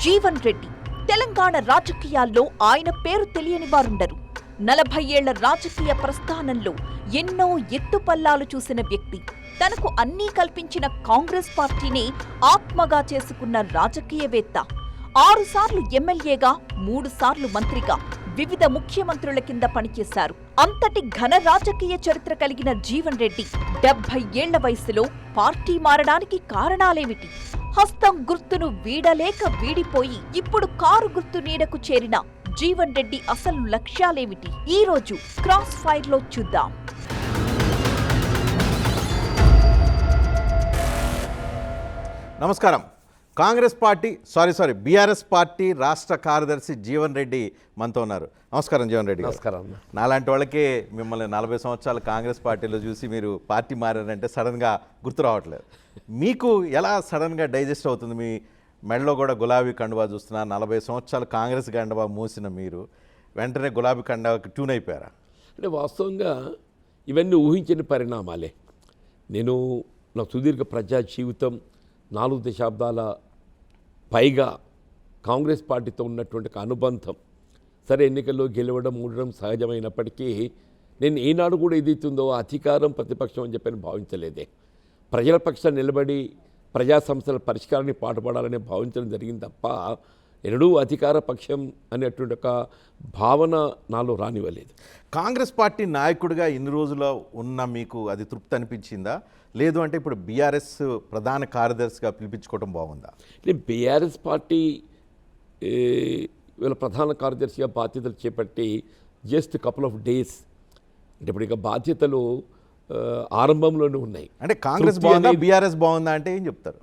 జీవన్ రెడ్డి తెలంగాణ రాజకీయాల్లో ఆయన పేరు తెలియని వారుండరు. 40 ఏళ్ల రాజకీయ ప్రస్థానంలో ఎన్నో ఎత్తుపల్లాలు చూసిన వ్యక్తి. తనకు అన్నీ కల్పించిన కాంగ్రెస్ పార్టీని ఆత్మగా చేసుకున్న రాజకీయవేత్త. 6 సార్లు ఎమ్మెల్యేగా, 3 సార్లు మంత్రిగా వివిధ ముఖ్యమంత్రుల కింద పనిచేశారు. అంతటి ఘన రాజకీయ చరిత్ర కలిగిన జీవన్ రెడ్డి 70 ఏళ్ల వయసులో పార్టీ మారడానికి కారణాలేమిటి? హస్తం గుర్తును వీడలేక వీడిపోయి ఇప్పుడు కారు గుర్తు నీడకు చేరిన జీవన్ రెడ్డి అసలు లక్ష్యాలేమిటి? ఈ రోజు క్రాస్ ఫైర్ లో చూద్దాం. నమస్కారం. కాంగ్రెస్ పార్టీ బీఆర్ఎస్ పార్టీ రాష్ట్ర కార్యదర్శి జీవన్ రెడ్డి మనతో ఉన్నారు. నమస్కారం జీవన్ రెడ్డి. నమస్కారం. నాలాంటి వాళ్ళకే మిమ్మల్ని 40 సంవత్సరాలు కాంగ్రెస్ పార్టీలో చూసి మీరు పార్టీ మారారంటే సడన్గా గుర్తు రావట్లేదు. మీకు ఎలా సడన్గా డైజెస్ట్ అవుతుంది? మీ మెడలో కూడా గులాబీ కండువా చూస్తున్నా, 40 సంవత్సరాలు కాంగ్రెస్ కండువా మూసిన మీరు వెంటనే గులాబీ కండువాకి ట్యూన్ అయిపోయారా? అంటే వాస్తవంగా ఇవన్నీ ఊహించని పరిణామాలే. నేను నా సుదీర్ఘ ప్రజా జీవితం 4 దశాబ్దాల పైగా కాంగ్రెస్ పార్టీతో ఉన్నటువంటి అనుబంధం, సరే ఎన్నికల్లో గెలవడం ఉండడం సహజమైనప్పటికీ నేను ఈనాడు కూడా ఏదైతుందో అధికారం ప్రతిపక్షం అని చెప్పని భావించలేదే. ప్రజల పక్షాన్ని నిలబడి ప్రజా సమస్యల పరిష్కారాన్ని పాటుపడాలని భావించడం జరిగింది తప్ప ఎన్నడూ అధికార పక్షం అనేటువంటి ఒక భావన నాలో రానివ్వలేదు. కాంగ్రెస్ పార్టీ నాయకుడిగా ఇన్ని రోజులు ఉన్న మీకు అది తృప్తి అనిపించిందా? లేదు అంటే ఇప్పుడు బీఆర్ఎస్ ప్రధాన కార్యదర్శిగా పిలిపించుకోవడం బాగుందా? నేను బీఆర్ఎస్ పార్టీ వీళ్ళ ప్రధాన కార్యదర్శిగా బాధ్యతలు చేపట్టి జస్ట్ కపుల్ ఆఫ్ డేస్, అంటే ఇప్పుడు ఇక బాధ్యతలు ఆరంభంలోనే ఉన్నాయి. అంటే కాంగ్రెస్ బాగుందా బీఆర్ఎస్ బాగుందా అంటే ఏం చెప్తారు?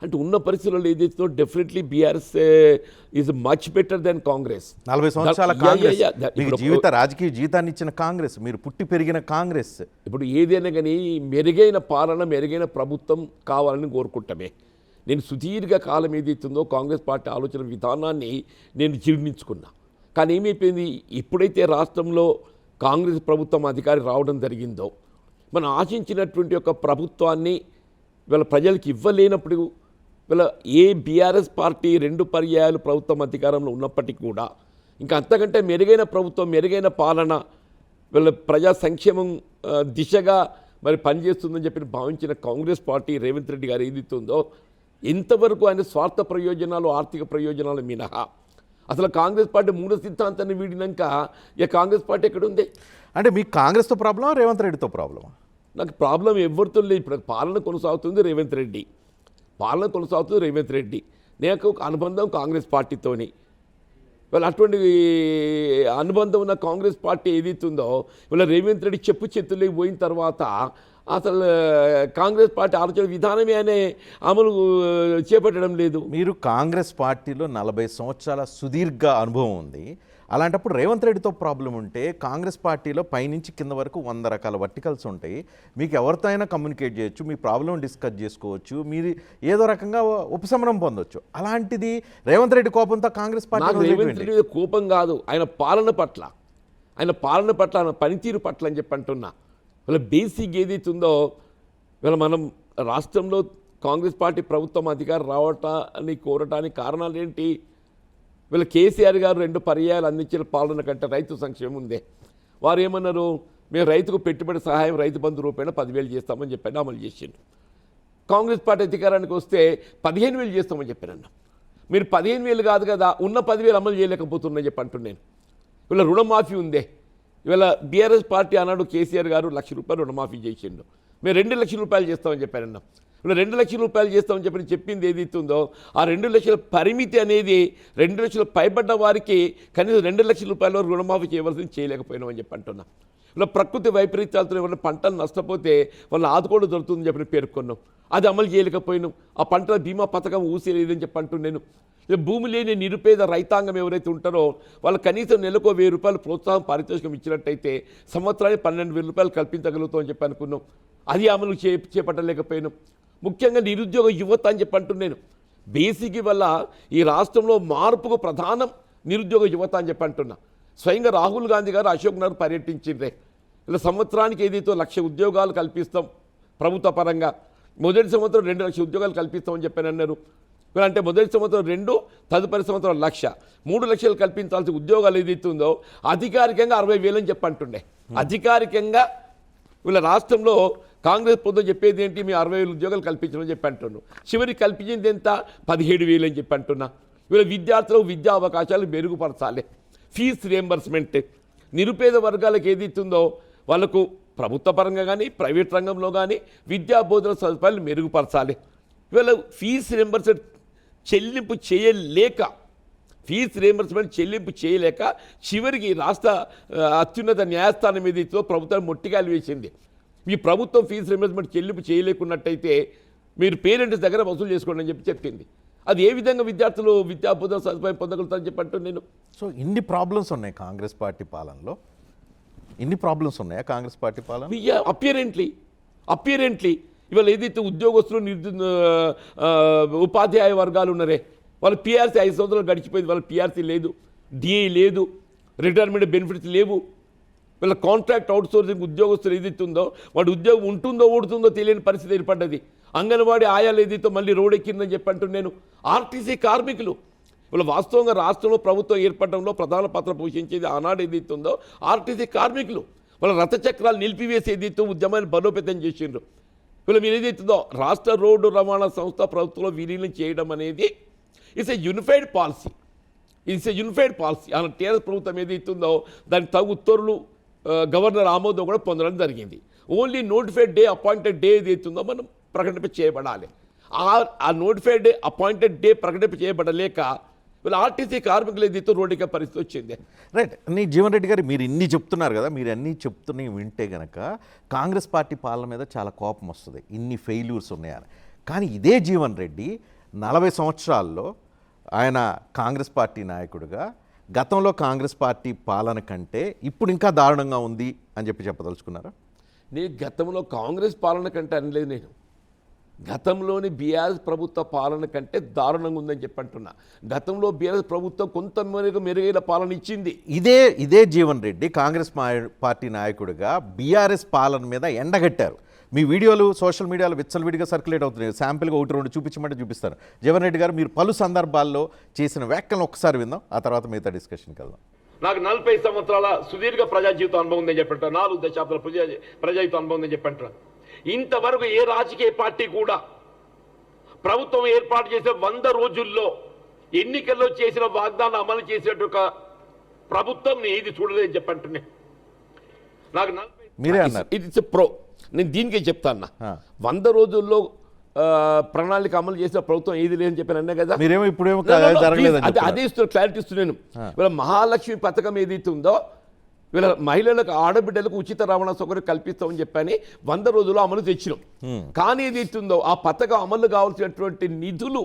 అంటే ఉన్న పరిస్థితుల్లో ఏదైతే definitely BRS is much better than Congress. 40 సంవత్సరాల కాంగ్రెస్, జీవిత రాజకీయ జీవితాన్ని ఇచ్చిన కాంగ్రెస్, మీరు పుట్టి పెరిగిన కాంగ్రెస్. ఇప్పుడు ఏదైనా కానీ మెరుగైన పాలన, మెరుగైన ప్రభుత్వం కావాలని కోరుకుంటామే. నేను సుదీర్ఘ కాలం ఏదైతుందో కాంగ్రెస్ పార్టీ ఆలోచన విధానాన్ని నేను జీర్ణించుకున్నా. కానీ ఏమైపోయింది, ఎప్పుడైతే రాష్ట్రంలో కాంగ్రెస్ ప్రభుత్వం అధికారి రావడం జరిగిందో, మనం ఆశించినటువంటి ఒక ప్రభుత్వాన్ని వీళ్ళ ప్రజలకు ఇవ్వలేనప్పుడు, వీళ్ళ ఏ బీఆర్ఎస్ పార్టీ 2 పర్యాయాలు ప్రభుత్వం అధికారంలో ఉన్నప్పటికీ కూడా ఇంకా అంతకంటే మెరుగైన ప్రభుత్వం, మెరుగైన పాలన, వీళ్ళ ప్రజా సంక్షేమం దిశగా మరి పనిచేస్తుందని చెప్పి భావించిన కాంగ్రెస్ పార్టీ రేవంత్ రెడ్డి గారు ఏదైతుందో, ఎంతవరకు ఆయన స్వార్థ ప్రయోజనాలు, ఆర్థిక ప్రయోజనాలు మినహా అసలు కాంగ్రెస్ పార్టీ 3 సిద్ధాంతాన్ని వీడినాక ఇక కాంగ్రెస్ పార్టీ ఎక్కడుంది? అంటే మీకు కాంగ్రెస్తో ప్రాబ్లమా రేవంత్ రెడ్డితో ప్రాబ్లమా? నాకు ప్రాబ్లం ఎవరితో లేదు. ఇప్పుడు పాలన కొనసాగుతుంది రేవంత్ రెడ్డి. నాకు ఒక అనుబంధం కాంగ్రెస్ పార్టీతోని. వీళ్ళు అటువంటి అనుబంధం ఉన్న కాంగ్రెస్ పార్టీ ఏదైతుందో, వీళ్ళ రేవంత్ రెడ్డి చెప్పు చేతుల్లోకి పోయిన తర్వాత అసలు కాంగ్రెస్ పార్టీ ఆలోచన విధానమే అనే అమలు చేపట్టడం లేదు. మీరు కాంగ్రెస్ పార్టీలో 40 సంవత్సరాల సుదీర్ఘ అనుభవం ఉంది. అలాంటప్పుడు రేవంత్ రెడ్డితో ప్రాబ్లం ఉంటే కాంగ్రెస్ పార్టీలో పైనుంచి కింద వరకు 100 రకాల వర్టికల్స్ ఉంటాయి. మీకు ఎవరితో అయినా కమ్యూనికేట్ చేయొచ్చు, మీ ప్రాబ్లం డిస్కస్ చేసుకోవచ్చు, మీరు ఏదో రకంగా ఉపశమనం పొందొచ్చు. అలాంటిది రేవంత్ రెడ్డి కోపంతో కాంగ్రెస్ పార్టీ రేవంత్ రెడ్డి కోపం కాదు, ఆయన పాలన పట్ల, ఆయన పనితీరు పట్ల అని చెప్పి అంటున్నా. వీళ్ళ బేసిక్ ఏదైతుందో, వీళ్ళ మనం రాష్ట్రంలో కాంగ్రెస్ పార్టీ ప్రభుత్వం అధికారం రావటాన్ని కోరటానికి కారణాలు ఏంటి? వీళ్ళ కేసీఆర్ గారు 2 పర్యాయాలు అందించిన పాలన కంటే రైతు సంక్షేమం ఉందే. వారు ఏమన్నారు, మేము రైతుకు పెట్టుబడి సహాయం, రైతు బంధు రూపాయన 10,000 చేస్తామని చెప్పాను, అమలు చేసిండు. కాంగ్రెస్ పార్టీ అధికారానికి వస్తే 15,000 చేస్తామని చెప్పానన్న. మీరు 15,000 కాదు కదా, ఉన్న 10,000 అమలు చేయలేకపోతున్నా చెప్పి అంటున్నాను. వీళ్ళ రుణమాఫీ ఉందే. ఇవాళ బీఆర్ఎస్ పార్టీ అన్నాడు కేసీఆర్ గారు 1,00,000 రూపాయలు రుణమాఫీ చేసిండు, మేము 2 లక్షల రూపాయలు చేస్తామని చెప్పానన్నా. ఇలా 2 లక్షల రూపాయలు చేస్తామని చెప్పి చెప్పింది ఏదైతుందో, ఆ 2 లక్షల పరిమితి అనేది 2 లక్షలు పైబడ్డ వారికి కనీసం 2 లక్షల రూపాయల వరకు రుణమాఫీ చేయవలసింది చేయలేకపోయినామని చెప్పి అంటున్నాం. ఇలా ప్రకృతి వైపరీత్యాలతో ఏమైనా పంటలు నష్టపోతే వాళ్ళని ఆదుకోవడం జరుగుతుందని చెప్పి పేర్కొన్నాం, అది అమలు చేయలేకపోయినాం. ఆ పంటల బీమా పథకం ఊసేలేదని చెప్పి అంటున్నాను. భూమి లేని నిరుపేద రైతాంగం ఎవరైతే ఉంటారో వాళ్ళు కనీసం నెలకు 1,000 రూపాయలు ప్రోత్సాహం పారితోషికం ఇచ్చినట్టయితే సంవత్సరానికి 12,000 రూపాయలు కల్పించగలుగుతామని చెప్పి అనుకున్నాం. అది అమలు చేపట్టలేకపోయినాం. ముఖ్యంగా నిరుద్యోగ యువత అని చెప్పి అంటున్నాను. బేసిక్ వల్ల ఈ రాష్ట్రంలో మార్పుకు ప్రధానం నిరుద్యోగ యువత అని చెప్పి అంటున్నా. స్వయంగా రాహుల్ గాంధీ గారు అశోక్ నగర్ పర్యటించిండ్రే. ఇలా సంవత్సరానికి ఏదైతే 1,00,000 ఉద్యోగాలు కల్పిస్తాం ప్రభుత్వ పరంగా, మొదటి సంవత్సరం 2 లక్షల ఉద్యోగాలు కల్పిస్తామని చెప్పానన్నారు. అంటే మొదటి సంవత్సరం 2, తదుపరి సంవత్సరం 1,00,000, 3 లక్షలు కల్పించాల్సిన ఉద్యోగాలు ఏదైతుందో అధికారికంగా 60,000 అని చెప్పంటుండే. అధికారికంగా వీళ్ళ రాష్ట్రంలో కాంగ్రెస్ ప్రభుత్వం చెప్పేది ఏంటి, మీ 60,000 ఉద్యోగాలు కల్పించమని చెప్పి అంటున్నాను. చివరికి కల్పించింది ఎంత, 17,000 అని చెప్పి అంటున్నా. వీళ్ళ విద్యార్థులకు విద్యా అవకాశాలు మెరుగుపరచాలి. ఫీజు రియంబర్స్మెంట్ నిరుపేద వర్గాలకు ఏదైతుందో వాళ్ళకు ప్రభుత్వ పరంగా కానీ ప్రైవేట్ రంగంలో కానీ విద్యా బోధన సదుపాయాలు మెరుగుపరచాలి. వీళ్ళ ఫీజు రియంబర్స్మెంట్ చెల్లింపు చేయలేక చివరికి రాష్ట్ర అత్యున్నత న్యాయస్థానం ఏదైతే ప్రభుత్వం మొట్టికాయలు వేసింది. ఈ ప్రభుత్వం ఫీజు రియంబర్స్మెంట్ చెల్లింపు చేయలేకున్నట్టయితే మీరు పేరెంట్స్ దగ్గర వసూలు చేసుకోండి అని చెప్పింది. అది ఏ విధంగా విద్యార్థులు విద్యా బోధన సదుపాయం పొందగలుగుతారని చెప్పంటూ నేను. సో ఇన్ని ప్రాబ్లమ్స్ ఉన్నాయి కాంగ్రెస్ పార్టీ పాలనలో, ఇన్ని ప్రాబ్లమ్స్ ఉన్నాయా కాంగ్రెస్ పార్టీ పాలన? అపియరెంట్లీ ఇవాళ ఏదైతే ఉద్యోగస్తులు ఉపాధ్యాయ వర్గాలు ఉన్నారే వాళ్ళ పిఆర్సీ 5 సంవత్సరాలు గడిచిపోయింది, వాళ్ళ పిఆర్సీ లేదు, డిఏ లేదు, రిటైర్మెంట్ బెనిఫిట్స్ లేవు. వీళ్ళ కాంట్రాక్ట్ అవుట్సోర్సింగ్ ఉద్యోగస్తులు ఏదైతే ఉందో వాడు ఉద్యోగం ఉంటుందో ఊడుతుందో తెలియని పరిస్థితి ఏర్పడ్డది. అంగన్వాడీ ఆయాలు ఏదైతే మళ్ళీ రోడ్ ఎక్కిందని చెప్పంటూ నేను. ఆర్టీసీ కార్మికులు వీళ్ళ వాస్తవంగా రాష్ట్రంలో ప్రభుత్వం ఏర్పడడంలో ప్రధాన పాత్ర పోషించేది ఆనాడు ఏదైతే ఉందో ఆర్టీసీ కార్మికులు. వాళ్ళ రథచక్రాలు నిలిపివేసి ఏదైతే ఉద్యమాన్ని బలోపేతం చేసిండ్రు. వీళ్ళు మీరు ఏదైతుందో రాష్ట్ర రోడ్డు రవాణా సంస్థ ప్రభుత్వంలో విలీనం చేయడం అనేది ఇట్స్ ఎ యూనిఫైడ్ పాలసీ. ఆ టీఆర్ఎస్ ప్రభుత్వం ఏదైతుందో దానికి తగు ఉత్తర్వులు గవర్నర్ ఆమోదం కూడా పొందడం జరిగింది. Only notified day appointed day ఏదైతుందో మనం ప్రకటింప చేయబడాలి. ఆ నోటిఫైడ్ డే అపాయింటెడ్ డే ప్రకటింప చేయబడలేక వీళ్ళు ఆర్టీసీ కార్మికులు ఏదైతే రోడ్డుకే పరిస్థితి వచ్చింది. రైట్. నీ జీవన్ రెడ్డి గారు మీరు ఇన్ని చెప్తున్నారు కదా, మీరు అన్నీ చెప్తున్నవి వింటే కనుక కాంగ్రెస్ పార్టీ పాలన మీద చాలా కోపం వస్తుంది, ఇన్ని ఫెయిల్యూర్స్ ఉన్నాయని. కానీ ఇదే జీవన్ రెడ్డి 40 సంవత్సరాల్లో ఆయన కాంగ్రెస్ పార్టీ నాయకుడిగా గతంలో కాంగ్రెస్ పార్టీ పాలన కంటే ఇప్పుడు ఇంకా దారుణంగా ఉంది అని చెప్పదలుచుకున్నారా? నేను గతంలో కాంగ్రెస్ పాలన కంటే అనలేదు, నేను గతంలోని బీఆర్ఎస్ ప్రభుత్వ పాలన కంటే దారుణంగా ఉందని చెప్పంటున్నా. గతంలో బీఆర్ఎస్ ప్రభుత్వం కొంత మెరుగైన పాలన ఇచ్చింది. ఇదే జీవన్ రెడ్డి కాంగ్రెస్ పార్టీ నాయకుడిగా బీఆర్ఎస్ పాలన మీద ఎండగట్టారు. మీ వీడియోలు సోషల్ మీడియాలో విచ్చలవిడిగా సర్క్యులేట్ అవుతున్నాయి. శాంపిల్గా 1-2 చూపించమంటే చూపిస్తాను. జీవన్ రెడ్డి గారు మీరు పలు సందర్భాల్లో చేసిన వ్యాఖ్యలను ఒకసారి విందాం, ఆ తర్వాత మిగతా డిస్కషన్కి వెళ్దాం. నాకు 40 సంవత్సరాల సుదీర్ఘ ప్రజా జీవిత అనుభవం ఉందని చెప్పంటారు, 4 దశాబ్దాల ప్రజా జీవిత అనుభవం ఉందని చెప్పంటారు. ఇంతవరకు ఏ రాజకీయ పార్టీ కూడా ప్రభుత్వం ఏర్పాటు చేసిన 100 రోజుల్లో ఎన్నికల్లో చేసిన వాగ్దానం అమలు చేసేట ఒక ప్రభుత్వం ఏది చూడలేదని చెప్పంటున్నా. నాకు మీరే అన్నారు ఇట్స్ ప్రో. నేను దీనికే చెప్తాను, 100 రోజుల్లో ప్రణాళిక అమలు చేసిన ప్రభుత్వం ఏది లేదని చెప్పాను అన్నా కదా. మీరేమో ఇప్పుడేమో అదే ఇస్తున్నారు, క్లారిటీ ఇస్తున్నాను. వీళ్ళ మహాలక్ష్మి పథకం ఏదైతే ఉందో వీళ్ళ మహిళలకు ఆడబిడ్డలకు ఉచిత రవాణా సౌకర్యం కల్పిస్తామని చెప్పని 100 రోజుల్లో అమలు తెచ్చినాం. కానీ ఏదైతే ఉందో ఆ పథకం అమలు కావాల్సినటువంటి నిధులు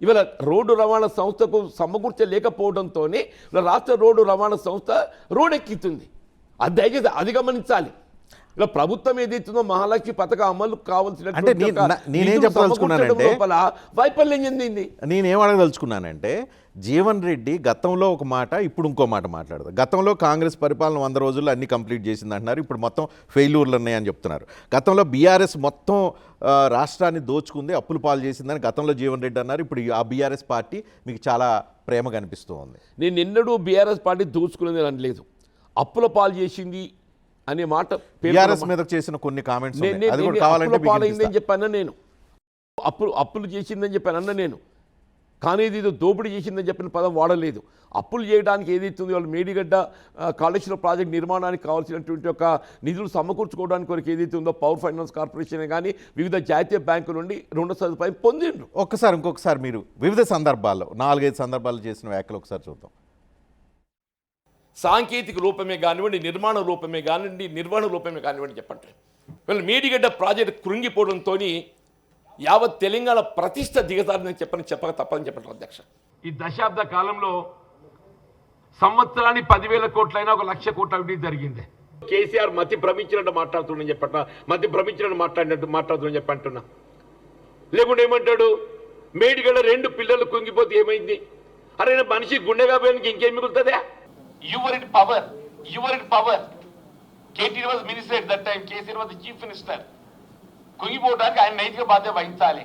ఇవాళ రోడ్డు రవాణా సంస్థకు సమకూర్చలేకపోవడంతో రాష్ట్ర రోడ్డు రవాణా సంస్థ రోడ్ ఎక్కిస్తుంది. అది దయచేసి అది గమనించాలి. ఇలా ప్రభుత్వం ఏదైతుందో మహాలక్ష్మి పథకం అమలు కావాల్సిన వైఫల్యం చెందింది. నేనేం అడగదలుచుకున్నానంటే జీవన్ రెడ్డి గతంలో ఒక మాట ఇప్పుడు ఇంకో మాట మాట్లాడతారు. గతంలో కాంగ్రెస్ పరిపాలన 100 రోజుల్లో అన్ని కంప్లీట్ చేసింది అంటున్నారు, ఇప్పుడు మొత్తం ఫెయిల్యూర్లు ఉన్నాయని చెప్తున్నారు. గతంలో బీఆర్ఎస్ మొత్తం రాష్ట్రాన్ని దోచుకుంది, అప్పులు పాలు చేసిందని గతంలో జీవన్ రెడ్డి అన్నారు. ఇప్పుడు ఆ బీఆర్ఎస్ పార్టీ మీకు చాలా ప్రేమ కనిపిస్తూ ఉంది. నేను ఎన్నడూ బీఆర్ఎస్ పార్టీ దోచుకునేది అనలేదు, అప్పుల పాలు చేసింది అనే మాట బీఆర్ఎస్ మీద చేసిన కొన్ని కామెంట్స్ పాలైందని చెప్పాను నేను, అప్పులు చేసిందని చెప్పాను అన్న నేను. కానీ ఇది దోపిడీ చేసిందని చెప్పిన పదం వాడలేదు. అప్పులు చేయడానికి ఏదైతుంది వాళ్ళు మేడిగడ్డ కాళేశ్వరం ప్రాజెక్ట్ నిర్మాణానికి కావాల్సినటువంటి ఒక నిధులు సమకూర్చుకోవడానికి వరకు ఏదైతే ఉందో పవర్ ఫైనాన్స్ కార్పొరేషన్ కానీ వివిధ జాతీయ బ్యాంకుల నుండి రుణ సదుపాయం పొందిండ్రు. ఇంకొకసారి మీరు వివిధ సందర్భాల్లో 4-5 సందర్భాల్లో చేసిన వ్యాఖ్యలు ఒకసారి చూద్దాం. సాంకేతిక రూపమే కానివ్వండి, నిర్మాణ రూపమే కానివ్వండి, నిర్వహణ రూపమే కానివ్వండి చెప్పండి. వీళ్ళు మేడిగడ్డ ప్రాజెక్టు కృంగిపోవడంతో యావత్ తెలంగాణ ప్రతిష్ట దిగజారని చెప్పక తప్పని చెప్పండి అధ్యక్ష. ఈ దశాబ్ద కాలంలో సంవత్సరానికి 10,000 కోట్లైనా 1,00,000 కోట్ల అవినీతి జరిగింది. కేసీఆర్ మతి భ్రమించినట్టు మాట్లాడుతుండని చెప్పంటున్నా. లేకుంటే ఏమంటాడు, మేడిగడ్డ 2 పిల్లలు కుంగిపోతే ఏమైంది? అరే మనిషి గుండెగా పోయానికి ఇంకేం మిగులుతుందా? You were in power. KTR was minister at that time. KCR was the chief minister. కుంగిపోవడానికి ఆయన నైతిక బాధ్యత వహించాలి.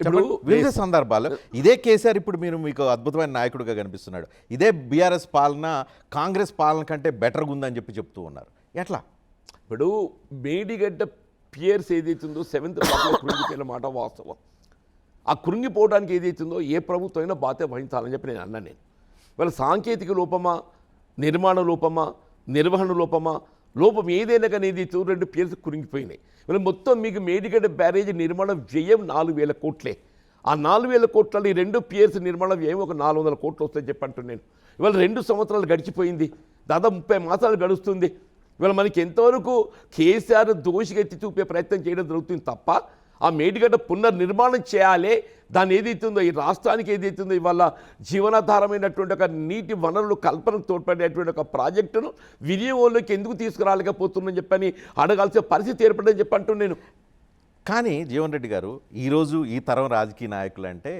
ఇప్పుడు వివిధ సందర్భాలు ఇదే కేసీఆర్ ఇప్పుడు మీకు అద్భుతమైన నాయకుడిగా కనిపిస్తున్నాడు. ఇదే బీఆర్ఎస్ పాలన కాంగ్రెస్ పాలన కంటే బెటర్గా ఉందని చెప్తూ ఉన్నారు. ఎట్లా? ఇప్పుడు మేడిగడ్డ పియర్స్ ఏదైతుందో 7th బ్లాక్లో కృంగిపోయిన మాట వాస్తవం. ఆ కృంగిపోవడానికి ఏదైతుందో ఏ ప్రభుత్వం అయినా బాధ్యత వహించాలని చెప్పి నేను అన్నాను. వాళ్ళ సాంకేతిక లోపమా, నిర్మాణ లోపమా, నిర్వహణ లోపమా, లోపం ఏదైనా కానీ ఏదైతే 2 పియర్స్ కృంగిపోయినాయి. వీళ్ళు మొత్తం మీకు మేడిగడ్డ బ్యారేజ్ నిర్మాణ వ్యయం 4,000 కోట్లే. ఆ 4,000 కోట్లలో ఈ 2 పియర్స్ నిర్మాణ వ్యయం ఒక 400 కోట్లు వస్తాయని చెప్పి అంటున్నాను. ఇవాళ 2 సంవత్సరాలు గడిచిపోయింది, దాదాపు 30 మాసాలు గడుస్తుంది. ఇవాళ మనకి ఎంతవరకు కేసీఆర్ దోషిగా ఎత్తి చూపే ప్రయత్నం చేయడం జరుగుతుంది తప్ప ఆ మేడిగడ్డ పునర్నిర్మాణం చేయాలి. దాన్ని ఏదైతుందో ఈ రాష్ట్రానికి ఏదైతుందో ఇవాళ జీవనాధారమైనటువంటి ఒక నీటి వనరులు కల్పనకు తోడ్పడేటువంటి ఒక ప్రాజెక్టును వినియోగంలోకి ఎందుకు తీసుకురాలేకపోతుందని చెప్పని అడగాల్సిన పరిస్థితి ఏర్పడని చెప్పి అంటున్నాను. కానీ జీవన్ రెడ్డి గారు, ఈరోజు ఈ తరం రాజకీయ నాయకులు అంటే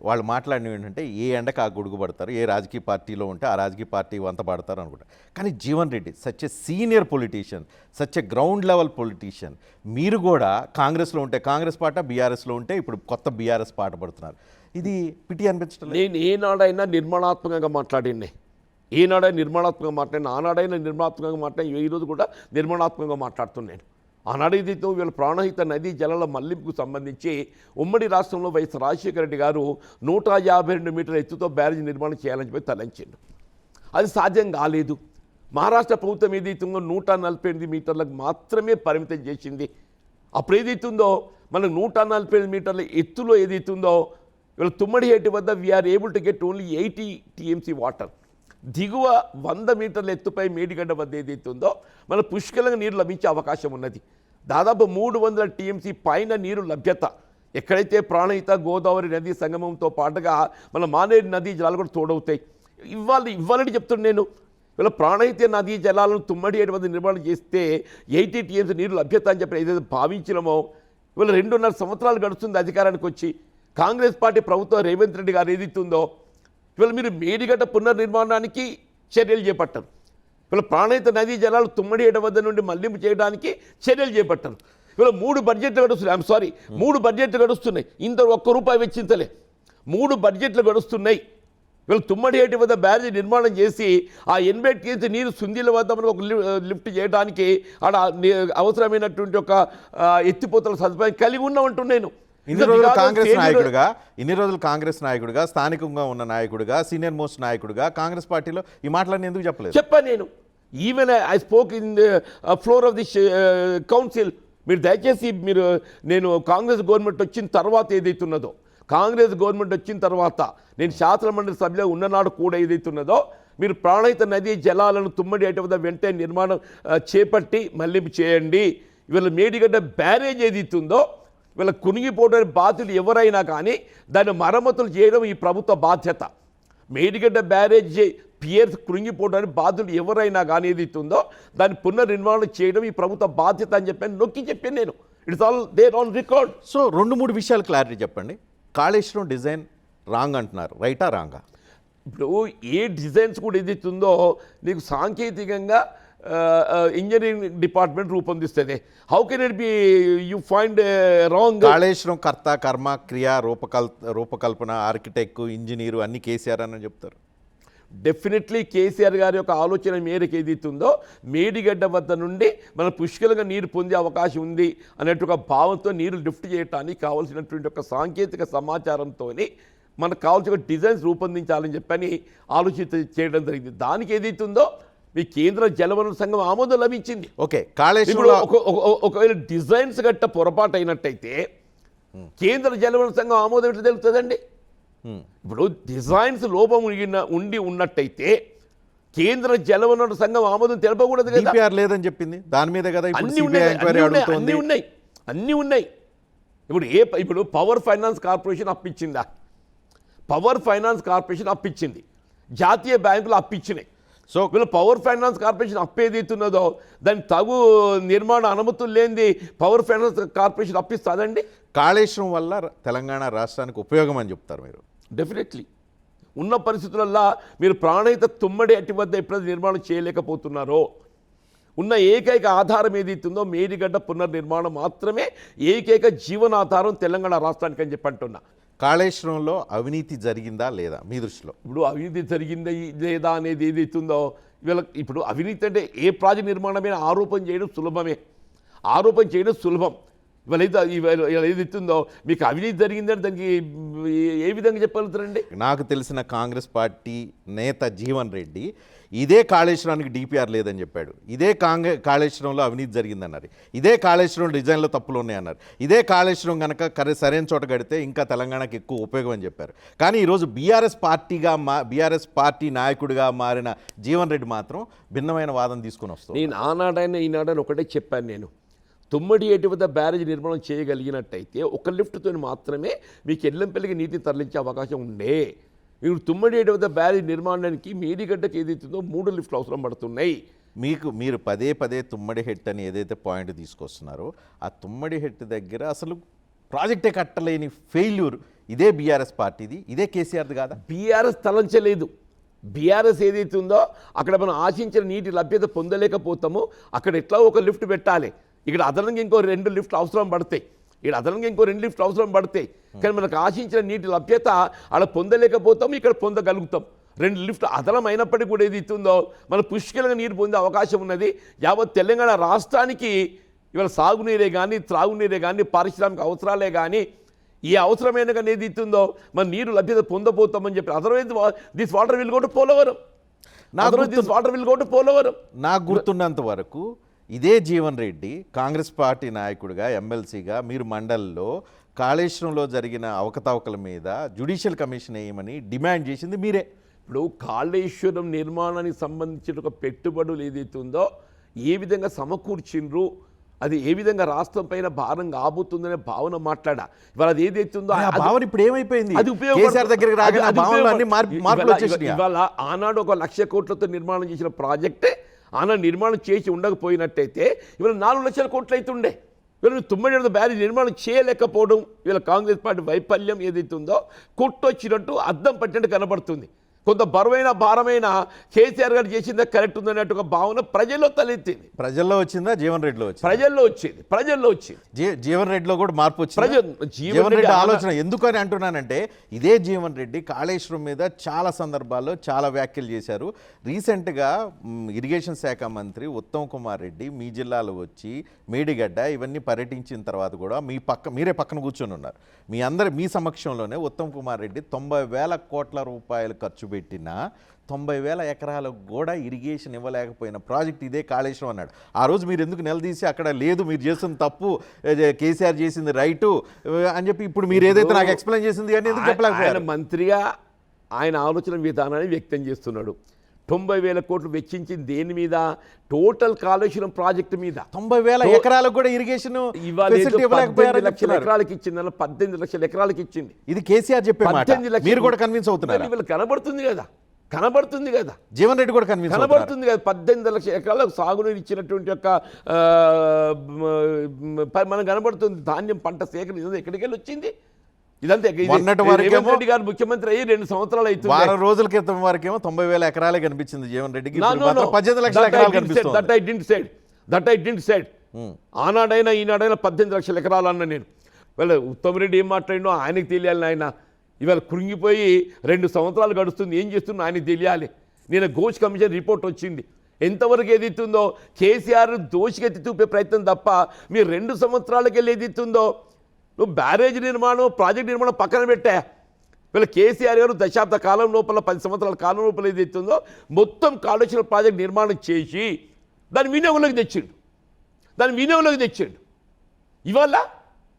వాళ్ళు మాట్లాడినవి ఏంటంటే ఏ ఎండకు ఆ గొడుగు పడతారు, ఏ రాజకీయ పార్టీలో ఉంటే ఆ రాజకీయ పార్టీ వంత పడతారు అనుకుంటారు. కానీ Jeevan Reddy such a senior politician, such a ground level politician. మీరు కూడా కాంగ్రెస్లో ఉంటే కాంగ్రెస్ పాట, బీఆర్ఎస్లో ఉంటే ఇప్పుడు కొత్త బీఆర్ఎస్ పాట పడుతున్నారు. ఇది పిటి అనిపించడం? నేను ఏనాడైనా నిర్మాణాత్మకంగా మాట్లాడినే, ఏనాడైనా నిర్మాణాత్మకంగా మాట్లాడిన, ఆనాడైనా నిర్మాణాత్మకంగా మాట్లాడిన, ఈరోజు కూడా నిర్మాణాత్మకంగా మాట్లాడుతున్నాను. ఆనాడు ఏదైతే వీళ్ళ ప్రాణహిత నదీ జలాల మళ్లింపుకు సంబంధించి ఉమ్మడి రాష్ట్రంలో వైఎస్ రాజశేఖర రెడ్డి గారు 152 మీటర్ల ఎత్తుతో బ్యారేజ్ నిర్మాణం చేయాలని చెప్పి తలంచిండు. అది సాధ్యం కాలేదు. మహారాష్ట్ర ప్రభుత్వం ఏదైతుందో 148 మీటర్లకు మాత్రమే పరిమితం చేసింది. అప్పుడు ఏదైతుందో మనకు 148 మీటర్ల ఎత్తులో ఏదైతుందో వీళ్ళ తుమ్మడిహేటి వద్ద we are able to get only 80 TMC water. దిగువ 100 మీటర్ల ఎత్తుపై మేడిగడ్డ వద్ద ఏదైతుందో మన పుష్కలంగా నీరు లభించే అవకాశం ఉన్నది. దాదాపు 300 TMC పైన నీరు లభ్యత. ఎక్కడైతే ప్రాణహిత గోదావరి నదీ సంగమంతో పాటుగా మన మానేరు నదీ జలాలు కూడా తోడవుతాయి. ఇవ్వాలని చెప్తున్నాను నేను. వీళ్ళ ప్రాణహిత నదీ జలాలను తుమ్మడిహేటి వద్ద నిర్మాణం చేస్తే 80 TMC నీరు లభ్యత అని చెప్పి ఏదైతే భావించినామో వీళ్ళ 2.5 సంవత్సరాలు గడుస్తుంది అధికారానికి వచ్చి. కాంగ్రెస్ పార్టీ ప్రభుత్వం రేవంత్ రెడ్డి గారు ఏదైతుందో ఇవాళ మీరు మేడిగడ్డ పునర్నిర్మాణానికి చర్యలు చేపట్టారు. ఇవాళ ప్రాణహిత నదీ జలాలు తుమ్మడిహేట వద్ద నుండి మళ్లింపు చేయడానికి చర్యలు చేపట్టారు. ఇవాళ 3 బడ్జెట్లు గడుస్తున్నాయి. 3 బడ్జెట్లు గడుస్తున్నాయి. ఇంత ₹1 వెచ్చించలే. 3 బడ్జెట్లు గడుస్తున్నాయి. వీళ్ళు తుమ్మడిహేటి వద్ద బ్యారేజ్ నిర్మాణం చేసి ఆ 80 TMC నీరు సుందీల వద్ద మనకు ఒక లిఫ్ట్ చేయడానికి ఆడ అవసరమైనటువంటి ఒక ఎత్తిపోతల సదుపాయం కలిగి ఉన్నామంటున్నాను. ఇన్ని రోజులు కాంగ్రెస్ నాయకుడిగా, స్థానికంగా ఉన్న నాయకుడిగా, సీనియర్ మోస్ట్ నాయకుడిగా కాంగ్రెస్ పార్టీలో ఈ మాటలన్నీ ఎందుకు చెప్పలేదు? చెప్పాను నేను. Even I spoke in floor of the council. మీరు దయచేసి నేను కాంగ్రెస్ గవర్నమెంట్ వచ్చిన తర్వాత ఏదైతున్నదో, కాంగ్రెస్ గవర్నమెంట్ వచ్చిన తర్వాత నేను శాసనమండలి సభ్యులు ఉన్ననాడు కూడా ఏదైతున్నదో మీరు ప్రాణహిత నదీ జలాలను తుమ్మడిహేటి వద్ద వెంటనే నిర్మాణం చేపట్టి మళ్లింపు చేయండి. ఇవాళ మేడిగడ్డ బ్యారేజ్ ఏదైతుందో వీళ్ళ కునిగిపోవడానికి బాధ్యులు ఎవరైనా కానీ దాన్ని మరమ్మతులు చేయడం ఈ ప్రభుత్వ బాధ్యత. మేడిగడ్డ బ్యారేజ్ పియర్స్ కునిగిపోవడానికి బాధ్యులు ఎవరైనా కానీ ఏదైతుందో దాన్ని పునర్నిర్మాణం చేయడం ఈ ప్రభుత్వ బాధ్యత అని చెప్పాను, నొక్కి చెప్పాను నేను. It's all there on record. So 2-3 విషయాలు క్లారిటీ చెప్పండి. కాళేశ్వరం డిజైన్ రాంగ్ అంటున్నారు, రైటా రాంగా? ఇప్పుడు ఏ డిజైన్స్ కూడా ఏదైతుందో నీకు సాంకేతికంగా ఇంజనీరింగ్ డిపార్ట్మెంట్ రూపొందిస్తుంది. How can it be you find wrong? Kaleshwaram కర్త కర్మ క్రియ రూపకల్పన ఆర్కిటెక్ట్ ఇంజనీరు అన్ని కేసీఆర్ అని చెప్తారు. డెఫినెట్లీ కేసీఆర్ గారి యొక్క ఆలోచన మేరకు ఏదైతుందో మేడిగడ్డ వద్ద నుండి మన పుష్కలంగా నీరు పొందే అవకాశం ఉంది అనేటువంటి ఒక భావంతో నీరు లిఫ్ట్ చేయడానికి కావాల్సినటువంటి ఒక సాంకేతిక సమాచారంతో మనకు కావాల్సిన డిజైన్స్ రూపొందించాలని చెప్పని ఆలోచన చేయడం జరిగింది. దానికి ఏదైతుందో మీ కేంద్ర జలవనరుల సంఘం ఆమోదం లభించింది. ఓకే, కాళేశ్వరం ఒకవేళ డిజైన్స్ గట్ట పొరపాటు అయినట్టయితే కేంద్ర జలవనరుల సంఘం ఆమోదం ఎట్లా తెలుస్తుందండి? ఇప్పుడు డిజైన్స్ లోపం ఉండి ఉన్నట్టయితే కేంద్ర జలవనరుల సంఘం ఆమోదం తెలపకూడదు కదా. లేదని చెప్పింది దాని మీద కదా అన్నీ ఉన్నాయి. ఇప్పుడు పవర్ ఫైనాన్స్ కార్పొరేషన్ అప్పిచ్చిందా? పవర్ ఫైనాన్స్ కార్పొరేషన్ అప్పిచ్చింది, జాతీయ బ్యాంకులు అప్పిచ్చినాయి. సో వీళ్ళు పవర్ ఫైనాన్స్ కార్పొరేషన్ అప్పేదైతున్నదో దానికి తగు నిర్మాణ అనుమతులు లేనిది పవర్ ఫైనాన్స్ కార్పొరేషన్ అప్పిస్తుందండి? కాళేశ్వరం వల్ల తెలంగాణ రాష్ట్రానికి ఉపయోగం అని చెప్తారు మీరు? డెఫినెట్లీ. ఉన్న పరిస్థితులలో మీరు ప్రాణహిత తుమ్మడి అట్టి వద్ద ఎప్పుడైతే నిర్మాణం చేయలేకపోతున్నారో ఉన్న ఏకైక ఆధారం ఏదైతుందో మేడిగడ్డ పునర్నిర్మాణం మాత్రమే ఏకైక జీవనాధారం తెలంగాణ రాష్ట్రానికి అని చెప్పి అంటున్నా. కాళేశ్వరంలో అవినీతి జరిగిందా లేదా మీ దృష్టిలో? ఇప్పుడు అవినీతి జరిగిందా లేదా అనేది ఏదైతుందో ఇప్పుడు అవినీతి అంటే ఏ ప్రాజెక్ట్ నిర్మాణమైనా ఆరోపణ చేయడం సులభమే, ఆరోపణ చేయడం సులభం. ఇవాళ ఏదైతుందో మీకు అవినీతి జరిగిందని దానికి ఏ విధంగా చెప్పగలుగుతారండి? నాకు తెలిసిన కాంగ్రెస్ పార్టీ నేత జీవన్ రెడ్డి ఇదే కాళేశ్వరానికి డిపిఆర్ లేదని చెప్పాడు, ఇదే కాళేశ్వరంలో అవినీతి జరిగిందన్నారు, ఇదే కాళేశ్వరం డిజైన్లో తప్పులు ఉన్నాయన్నారు, ఇదే కాళేశ్వరం కనుక సరైన చోట కడితే ఇంకా తెలంగాణకి ఎక్కువ ఉపయోగం అని చెప్పారు. కానీ ఈరోజు బీఆర్ఎస్ పార్టీ నాయకుడిగా మారిన జీవన్ రెడ్డి మాత్రం భిన్నమైన వాదన తీసుకుని వస్తుంది. నేను ఆనాడైనా ఈనాడైనా ఒకటే చెప్పాను, నేను తుమ్మడి ఏటి వద్ద బ్యారేజ్ నిర్మాణం చేయగలిగినట్టయితే ఒక లిఫ్ట్తో మాత్రమే మీకు ఎల్లంపల్లికి నీటిని తరలించే అవకాశం ఉండే. మీరు తుమ్మడి ఏటి వద్ద బ్యారేజ్ నిర్మాణానికి మేడిగడ్డకి ఏదైతుందో 3 లిఫ్ట్లు అవసరం పడుతున్నాయి. మీరు పదే తుమ్మడి హెట్ అని ఏదైతే పాయింట్ తీసుకొస్తున్నారో ఆ తుమ్మడి హెట్ దగ్గర అసలు ప్రాజెక్టే కట్టలేని ఫెయిల్యూర్ ఇదే బీఆర్ఎస్ పార్టీది, ఇదే కేసీఆర్ది కాదా? బీఆర్ఎస్ తలంచలేదు. బీఆర్ఎస్ ఏదైతే ఉందో అక్కడ మనం ఆశించిన నీటి లభ్యత పొందలేకపోతామో అక్కడ ఎట్లా ఒక లిఫ్ట్ పెట్టాలి, ఇక్కడ అదనంగా ఇంకో 2 లిఫ్ట్లు అవసరం పడతాయి, ఇక్కడ అదనంగా ఇంకో 2 లిఫ్ట్లు అవసరం పడతాయి. కానీ మనకు ఆశించిన నీటి లభ్యత అలా పొందలేకపోతాం, ఇక్కడ పొందగలుగుతాం. 2 లిఫ్ట్లు అదనం అయినప్పటికీ కూడా ఏది ఇస్తుందో మన పుష్కలంగా నీరు పొందే అవకాశం ఉన్నది. యావత్ తెలంగాణ రాష్ట్రానికి ఇవాళ సాగునీరే కానీ త్రాగునీరే కానీ పారిశ్రామిక అవసరాలే కానీ ఏ అవసరమైన కానీ ఏది ఇస్తుందో మన నీరు లభ్యత పొందబోతామని చెప్పి otherwise this water will go to Polavaram, నాకు గుర్తున్నంత వరకు ఇదే జీవన్ రెడ్డి కాంగ్రెస్ పార్టీ నాయకుడిగా ఎమ్మెల్సీగా మీరు మండలిలో కాళేశ్వరంలో జరిగిన అవకతవకల మీద జ్యుడిషియల్ కమిషన్ వేయమని డిమాండ్ చేసింది మీరే. ఇప్పుడు కాళేశ్వరం నిర్మాణానికి సంబంధించిన ఒక పెట్టుబడులు ఏదైతే ఉందో ఏ విధంగా సమకూర్చిండ్రు, అది ఏ విధంగా రాష్ట్రం పైన భారం కాబోతుందనే భావన మాట్లాడా. ఇవాళ అది ఏదైతే ఉందో భావన ఇప్పుడు ఏమైపోయింది, అది ఇవాళ ఆనాడు 1,00,000 కోట్లతో నిర్మాణం చేసిన ప్రాజెక్టే ఆనాడు నిర్మాణం చేసి ఉండకపోయినట్టయితే ఇవాళ 4 లక్షల కోట్లు అవుతుండే. ఇవాళ తుమ్మడి బ్యారేజ్ నిర్మాణం చేయలేకపోవడం ఇవాళ కాంగ్రెస్ పార్టీ వైఫల్యం ఏదైతే ఉందో కొట్టొచ్చినట్టు అద్దం పట్టినట్టు కనబడుతుంది. కొంత బరువైన భారమైన కేసీఆర్ గారు చేసిందా కరెక్ట్ ఉందన్నట్టు ఒక భావన ప్రజల్లో తలెత్తింది. ప్రజల్లో వచ్చిందా జీవన్ రెడ్డిలో వచ్చింది? ప్రజల్లో వచ్చింది. జీవన్ రెడ్డిలో కూడా మార్పు వచ్చింది. జీవన్ రెడ్డి ఆలోచన ఎందుకని అంటున్నానంటే ఇదే జీవన్ రెడ్డి కాళేశ్వరం మీద చాలా సందర్భాల్లో చాలా వ్యాఖ్యలు చేశారు. రీసెంట్గా ఇరిగేషన్ శాఖ మంత్రి ఉత్తమ్ కుమార్ రెడ్డి మీ జిల్లాలో వచ్చి మేడిగడ్డ ఇవన్నీ పర్యటించిన తర్వాత కూడా మీరే పక్కన కూర్చొని ఉన్నారు. మీ సమక్షంలోనే ఉత్తమ్ కుమార్ రెడ్డి 90,000 కోట్ల రూపాయలు ఖర్చు పెట్టిన 90,000 ఎకరాలకు కూడా ఇరిగేషన్ ఇవ్వలేకపోయిన ప్రాజెక్ట్ ఇదే కాళేశ్వరం అన్నాడు. ఆ రోజు మీరు ఎందుకు నిలదీసి అక్కడ లేదు మీరు చేసిన తప్పు, కేసీఆర్ చేసింది రైటు అని చెప్పి ఇప్పుడు మీరు ఏదైతే నాకు ఎక్స్ప్లెయిన్ చేసింది అని ఎందుకు చెప్పలేకపోయారు? మంత్రిగా ఆయన ఆలోచన విధానాన్ని వ్యక్తం చేస్తున్నాడు. 90,000 కోట్లు వెచ్చించింది దేని మీద? టోటల్ కాళేశ్వరం ప్రాజెక్టు మీద. 90,000 ఎకరాలకు కూడా ఇరిగేషన్ ఇవాళ 18 లక్షల ఎకరాలకు ఇచ్చింది, 18 లక్షల ఎకరాలకు ఇచ్చింది. ఇది కేసీఆర్ చెప్పే మాట. మీరు కూడా కన్విన్స్ అవుతున్నారు? ఇవాళ కనబడుతుంది కదా జీవన్ రెడ్డి కూడా కనబడుతుంది కదా. 18 లక్షల ఎకరాలకు సాగునీరు ఇచ్చినటువంటి యొక్క మనకు కనబడుతుంది. ధాన్యం పంట సేకరణ ఎక్కడికి వెళ్ళి వచ్చింది ఇదంతా. రేవంత్ రెడ్డి గారు ముఖ్యమంత్రి అయ్యి 2 సంవత్సరాలు అవుతుంది. 6 రోజుల క్రితం వరకేమో 90,000 ఎకరాలే కనిపించింది జీవన్ రెడ్డికి. 18 లక్షల ఎకరాలు కనిపిస్తుంది. That I didn't said. ఆనాడైనా ఈనాడైనా 18 లక్షల ఎకరాలు అన్న నేను. వీళ్ళ ఉత్తమ్ రెడ్డి ఏం మాట్లాడినో ఆయనకి తెలియాలి. ఆయన ఇవాళ కృంగిపోయి 2 సంవత్సరాలు గడుస్తుంది, ఏం చేస్తున్నా ఆయనకి తెలియాలి. నేను ఘోష్ కమిషన్ రిపోర్ట్ వచ్చింది, ఎంతవరకు ఏదైతుందో కేసీఆర్ దోషిగెత్తి చూపే ప్రయత్నం తప్ప మీరు 2 సంవత్సరాలకి వెళ్ళి ఏదైతుందో నువ్వు బ్యారేజ్ నిర్మాణం ప్రాజెక్ట్ నిర్మాణం పక్కన పెట్టా. వీళ్ళ కేసీఆర్ గారు దశాబ్ద కాలం లోపల 10 సంవత్సరాల కాలం లోపల ఏదైతుందో మొత్తం కాళేశ్వరం ప్రాజెక్ట్ నిర్మాణం చేసి దాని వినియోగంలోకి తెచ్చిండు. ఇవాళ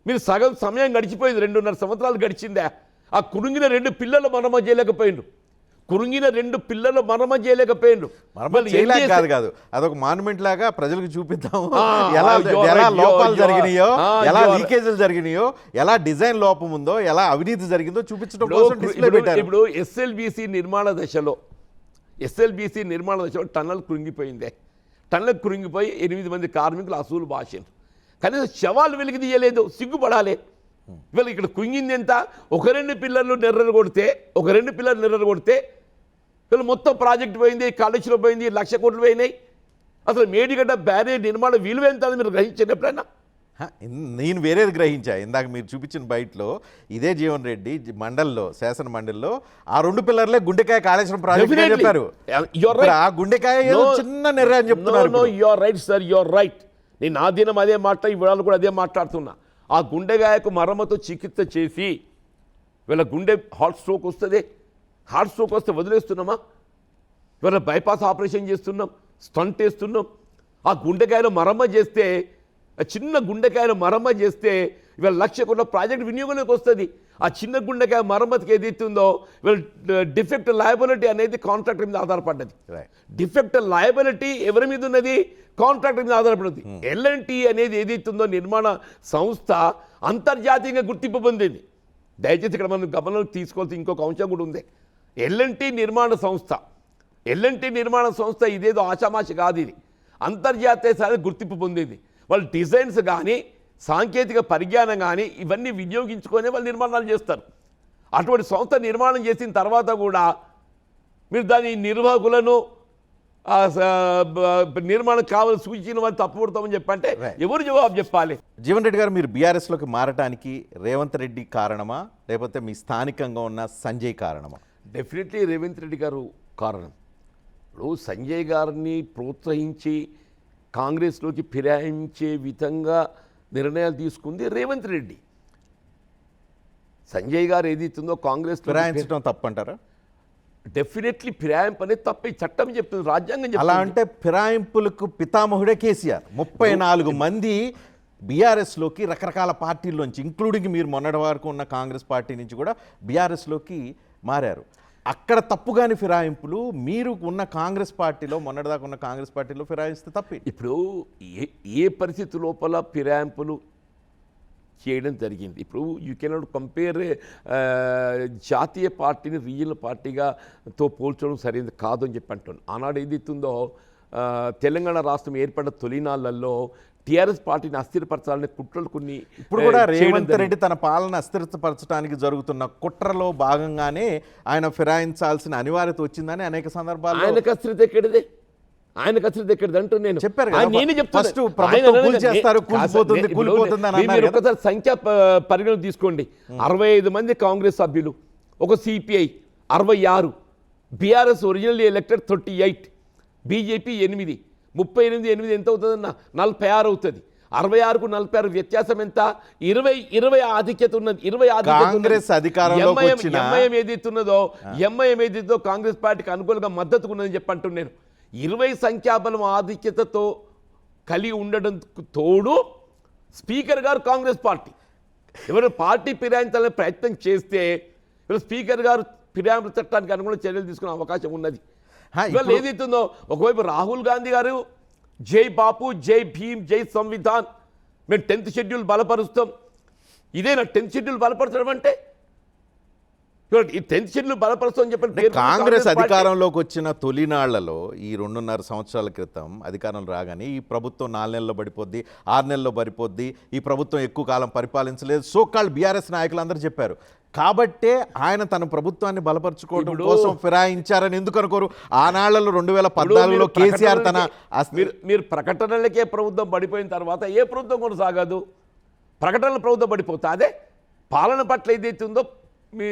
మీరు సగం సమయం గడిచిపోయింది, 2.5 సంవత్సరాలు గడిచిందా. ఆ కురుంగిన 2 పిల్లలు మనమ చేయలేకపోయిండు. కాదు అదొక మాన్యుమెంట్ లాగా ప్రజలకు చూపిద్దాము, ఎలా లోపాలు జరిగినాయో, ఎలా లీకేజీలు జరిగినాయో, ఎలా డిజైన్ లోపం ఉందో, ఎలా అవినీతి జరిగిందో చూపించడం కోసం డిస్ప్లే పెట్టారు. ఇప్పుడు ఎస్ఎల్బీసీ నిర్మాణ దశలో టన్నల్ కృంగిపోయింది. టన్నల్ కృంగిపోయి 8 మంది కార్మికులు అసూలు భాషలు కనీసం శవాలు వెలికి తీయలేదు, సిగ్గుపడాలి. ఇవాళ ఇక్కడ కుంగింది ఎంత? 1-2 పిల్లర్లు నెర్రలు కొడితే వీళ్ళు మొత్తం ప్రాజెక్ట్ పోయింది, కాళేశ్వరం పోయింది, 1,00,000 కోట్లు పోయినాయి. అసలు మేడిగడ్డ బ్యారేజ్ నిర్మాణ విలువ ఎంత అని మీరు గ్రహించారు ఎప్పుడైనా? నేను వేరేది గ్రహించా. ఇందాక మీరు చూపించిన బయటలో ఇదే జీవన్ రెడ్డి మండలిలో, శాసన మండలిలో ఆ 2 పిల్లర్లే గుండెకాయ కాళేశ్వరం ప్రాజెక్ట్ చెప్పారు. ఆ గుండెకాయ ఏదో చిన్న నిర్ణయం చెప్తున్నారు. Your right sir, your right. నేను ఆ దినం అదే ఇవాళ కూడా అదే మాట్లాడుతున్నా. ఆ గుండెకాయకు మరమ్మతు చికిత్స చేసి వీళ్ళ గుండె హార్ట్ స్ట్రోక్ వస్తుంది. హార్ట్ స్ట్రోక్ వస్తే వదిలేస్తున్నామా? ఇవాళ బైపాస్ ఆపరేషన్ చేస్తున్నాం, స్టంట్ వేస్తున్నాం. ఆ గుండెకాయలు మరమ్మతు చేస్తే, చిన్న గుండెకాయలు మరమ్మతు చేస్తే ఇవాళ 1,00,000 కోట్ల ప్రాజెక్ట్ వినియోగంలోకి వస్తుంది. ఆ చిన్న గుండెకాయ మరమ్మతుకి ఏదైతుందో ఇవాళ డిఫెక్ట్ లయబిలిటీ అనేది కాంట్రాక్టర్ మీద ఆధారపడ్డది. డిఫెక్ట్ లయబిలిటీ ఎవరి మీద ఉన్నది? కాంట్రాక్టర్ మీద ఆధారపడింది. L&T అనేది ఏదైతుందో నిర్మాణ సంస్థ అంతర్జాతీయంగా గుర్తింపు పొందింది. దయచేసి ఇక్కడ మనం గమనంలోకి తీసుకోవాల్సిన ఇంకొక అంశం కూడా ఉంది. L&T నిర్మాణ సంస్థ, L&T నిర్మాణ సంస్థ ఇదేదో ఆషామాషి కాదు. ఇది అంతర్జాతీయ స్థాయిలో గుర్తింపు పొందింది. వాళ్ళు డిజైన్స్ కానీ సాంకేతిక పరిజ్ఞానం కానీ ఇవన్నీ వినియోగించుకొని వాళ్ళు నిర్మాణాలు చేస్తారు. అటువంటి సంస్థ నిర్మాణం చేసిన తర్వాత కూడా మీరు దాని నిర్వాహకులను నిర్మాణం కావాలని సూచించిన వాళ్ళు తప్పుపడతామని చెప్పంటే ఎవరు జవాబు చెప్పాలి? జీవన్ రెడ్డి గారు, మీరు బీఆర్ఎస్లోకి మారటానికి రేవంత్ రెడ్డి కారణమా, లేకపోతే మీ స్థానికంగా ఉన్న సంజయ్ కారణమా? డెఫినెట్లీ రేవంత్ రెడ్డి గారు కారణం. ఇప్పుడు సంజయ్ గారిని ప్రోత్సహించి కాంగ్రెస్లోకి ఫిరాయించే విధంగా నిర్ణయాలు తీసుకుంది రేవంత్ రెడ్డి. సంజయ్ గారు ఏదైతుందో కాంగ్రెస్ ఫిరాయించడం తప్పంటారా? డెఫినెట్లీ ఫిరాయింపు అనేది తప్ప ఈ చట్టం చెప్తుంది, రాజ్యాంగం చెప్తుంది. అలా అంటే ఫిరాయింపులకు పితామహుడే కేసీఆర్. 34 మంది బీఆర్ఎస్లోకి రకరకాల పార్టీల్లోంచి, ఇంక్లూడింగ్ మీరు మొన్నటి వరకు ఉన్న కాంగ్రెస్ పార్టీ నుంచి కూడా బీఆర్ఎస్లోకి మారారు. అక్కడ తప్పుగాని ఫిరాయింపులు మీరు ఉన్న కాంగ్రెస్ పార్టీలో, మొన్నటిదాకా ఉన్న కాంగ్రెస్ పార్టీలో ఫిరాయిస్తే తప్పి. ఇప్పుడు ఏ పరిస్థితి లోపల ఫిరాయింపులు చేయడం జరిగింది? ఇప్పుడు యూ కెనాట్ కంపేర్ జాతీయ పార్టీని రీజనల్ పార్టీగాతో పోల్చడం సరైనది కాదు అని చెప్పి అంటున్నాను. ఆనాడు ఏదైతుందో తెలంగాణ రాష్ట్రం ఏర్పడిన తొలినాళ్లలో టీఆర్ఎస్ పార్టీని అస్థిరపరచాలనే కుట్రలు కొన్ని ఇప్పుడు కూడా రేవంత్ రెడ్డి తన పాలన అస్థిరపరచడానికి జరుగుతున్న కుట్రలో భాగంగానే ఆయన ఫిరాయించాల్సిన అనివార్యత వచ్చిందని అనేక సందర్భాల్లో. ఆయనకు అస్థిరత ఎక్కడిదే? ఆయనకు అస్థిరత ఎక్కడిది అంటూ చెప్పారు. మీరు ఒకసారి సంఖ్య పరిగణన తీసుకోండి. 65 మంది కాంగ్రెస్ సభ్యులు, ఒక CPI 66, BRS originally elected 38, BJP 8, 38 ఎంత అవుతుందన్న 46 అవుతుంది. 66కు 46 వ్యత్యాసం ఎంత? 20 ఆధిక్యత ఉన్నది. 20 ఎంఐఎం ఏదైతున్నదో కాంగ్రెస్ పార్టీకి అనుకూలంగా మద్దతు ఉన్నదని చెప్పి అంటున్నాను. 20 సంఖ్యాబలం ఆధిక్యతతో కలిగి ఉండడం తోడు స్పీకర్ గారు కాంగ్రెస్ పార్టీ ఎవరు పార్టీ ఫిరాయించాలని ప్రయత్నం చేస్తే స్పీకర్ గారు ఫిరాయింపుల చట్టానికి అనుగుణంగా చర్యలు తీసుకునే అవకాశం ఉన్నది. ఇవాళ ఏదైతుందో ఒకవైపు రాహుల్ గాంధీ గారు జై బాపు, జై భీమ్, జై సంవిధాన్, మేము 10th షెడ్యూల్ బలపరుస్తాం. ఇదేనా 10th షెడ్యూల్ బలపరచడం అంటే? ఈ 10th షెడ్యూల్ బలపరుస్తాం అని చెప్పి కాంగ్రెస్ అధికారంలోకి వచ్చిన తొలినాళ్లలో ఈ 2.5 సంవత్సరాల క్రితం అధికారం రాగానే ఈ ప్రభుత్వం 4 నెలల్లో పడిపోద్ది, 6 నెలల్లో పడిపోద్ది, ఈ ప్రభుత్వం ఎక్కువ కాలం పరిపాలించలేదు సోకాల్డ్ బీఆర్ఎస్ నాయకులందరూ చెప్పారు. కాబట్టే ఆయన తన ప్రభుత్వాన్ని బలపరుచుకోవడం కోసం ఫిరాయించారని ఎందుకు అనుకోరు? ఆనాళ్లలో 2014లో కేసీఆర్ తన మీరు ప్రకటనలకే ప్రభుత్వం పడిపోయిన తర్వాత ఏ ప్రభుత్వం కొనసాగదు. ప్రకటనల ప్రభుత్వం పడిపోతా అదే పాలన పట్ల ఏదైతే ఉందో మీ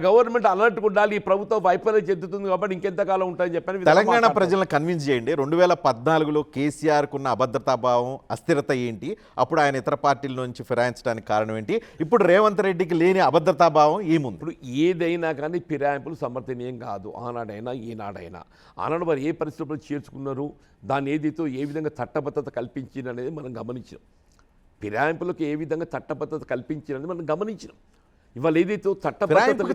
గవర్నమెంట్ అలర్ట్గా ఉండాలి. ఈ ప్రభుత్వం వైఫల్యం చెందుతుంది కాబట్టి ఇంకెంతకాలం ఉంటుందని చెప్పని తెలంగాణ ప్రజలను కన్విన్స్ చేయండి. 2014లో కేసీఆర్కున్న అభద్రతాభావం, అస్థిరత ఏంటి? అప్పుడు ఆయన ఇతర పార్టీల నుంచి ఫిరాయించడానికి కారణం ఏంటి? ఇప్పుడు రేవంత్ రెడ్డికి లేని అభద్రతాభావం ఏముంది? ఇప్పుడు ఏదైనా కానీ ఫిరాయింపులు సమర్థనీయం కాదు. ఆనాడైనా ఈనాడైనా. ఆనాడు వారు ఏ పరిస్థితుల్లో చేర్చుకున్నారు, దాన్ని ఏదైతే ఏ విధంగా చట్టబద్ధత కల్పించింది అనేది మనం గమనించాం. ఫిరాయింపులకు ఏ విధంగా చట్టబద్ధత కల్పించింది మనం గమనించాం. ఇవాళ ఏదైతే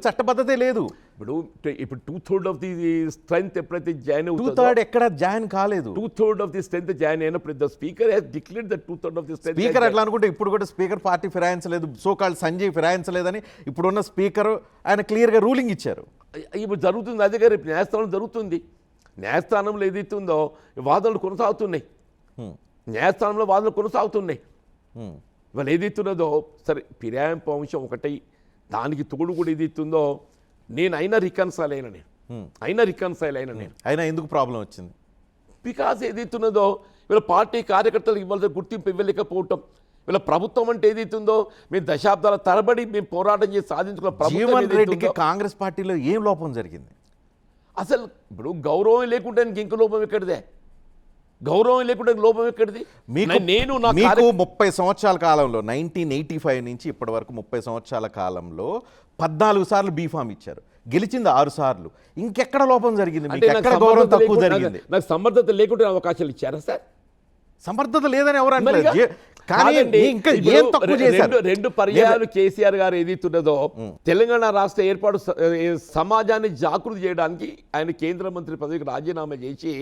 చట్టబద్ధతే లేదు. ఇప్పుడు 2/3 ఆఫ్ ది స్ట్రెంత్ ఎప్పుడైతే జాయిన్ అవుతుందో, 2/3 ఎక్కడ జాయిన్ కాలేదు. 2/3 ఆఫ్ ది స్ట్రెంత్ జాయిన్ అయినప్పుడు the speaker has declared the 2/3 of the strength. Speaker అట్లా అనుకుంటే ఇప్పుడు కూడా స్పీకర్ పార్టీ ఫిరాయించలేదు, సోకాల్డ్ సంజయ్ ఫిరాయించలేదని ఇప్పుడున్న స్పీకర్ ఆయన క్లియర్గా రూలింగ్ ఇచ్చారు. ఇప్పుడు జరుగుతుంది అదే గారు, రేపు న్యాయస్థానం జరుగుతుంది. న్యాయస్థానంలో ఏదైతే ఉందో వాదనలు కొనసాగుతున్నాయి. న్యాయస్థానంలో వాదనలు కొనసాగుతున్నాయి. ఇవాళ ఏదైతున్నదో సరే ఫిరాయింపు అంశం ఒకటి, దానికి తోడు కూడా ఏదైతుందో నేను అయినా రికన్సైల్ అయినా నేను అయినా ఎందుకు ప్రాబ్లం వచ్చింది? బికాస్ ఏదైతున్నదో వీళ్ళ పార్టీ కార్యకర్తలకు ఇవ్వాల్సిన గుర్తింపు ఇవ్వలేకపోవటం, వీళ్ళ ప్రభుత్వం అంటే ఏదైతుందో మేము దశాబ్దాల తరబడి మేము పోరాటం చేసి సాధించుకున్న ప్రభుత్వం జీవన్ రెడ్డికి ఏదైతుందో, కాంగ్రెస్ పార్టీలో ఏం లోపం జరిగింది? అసలు ఇప్పుడు గౌరవం లేకుంటే ఇంక లోపం ఎక్కడిదే? గౌరవం లేకుంటే లోపం ఎక్కడిది? నేను నా మీకు 30 సంవత్సరాల కాలంలో 1985 నుంచి ఇప్పటి వరకు 30 సంవత్సరాల కాలంలో 14 సార్లు బీఫామ్ ఇచ్చారు, గెలిచింది 6 సార్లు. ఇంకెక్కడ లోపం జరిగింది? మీకు ఎక్కడ గౌరవం తక్కువ జరిగింది? నాకు సమర్థత లేకుంటే అవకాశాలు ఇచ్చారా సార్? సమర్థత లేదని ఎవరు అంటారు? కానీ కాదండి, ఇంకా ఇప్పుడు ఏం తక్కువ చేశారు? రెండు పర్యాయాలు కేసీఆర్ గారు ఏదైతున్నదో తెలంగాణ రాష్ట్ర ఏర్పాటు సమాజాన్ని జాగృతి చేయడానికి ఆయన కేంద్ర మంత్రి పదవికి రాజీనామా చేసి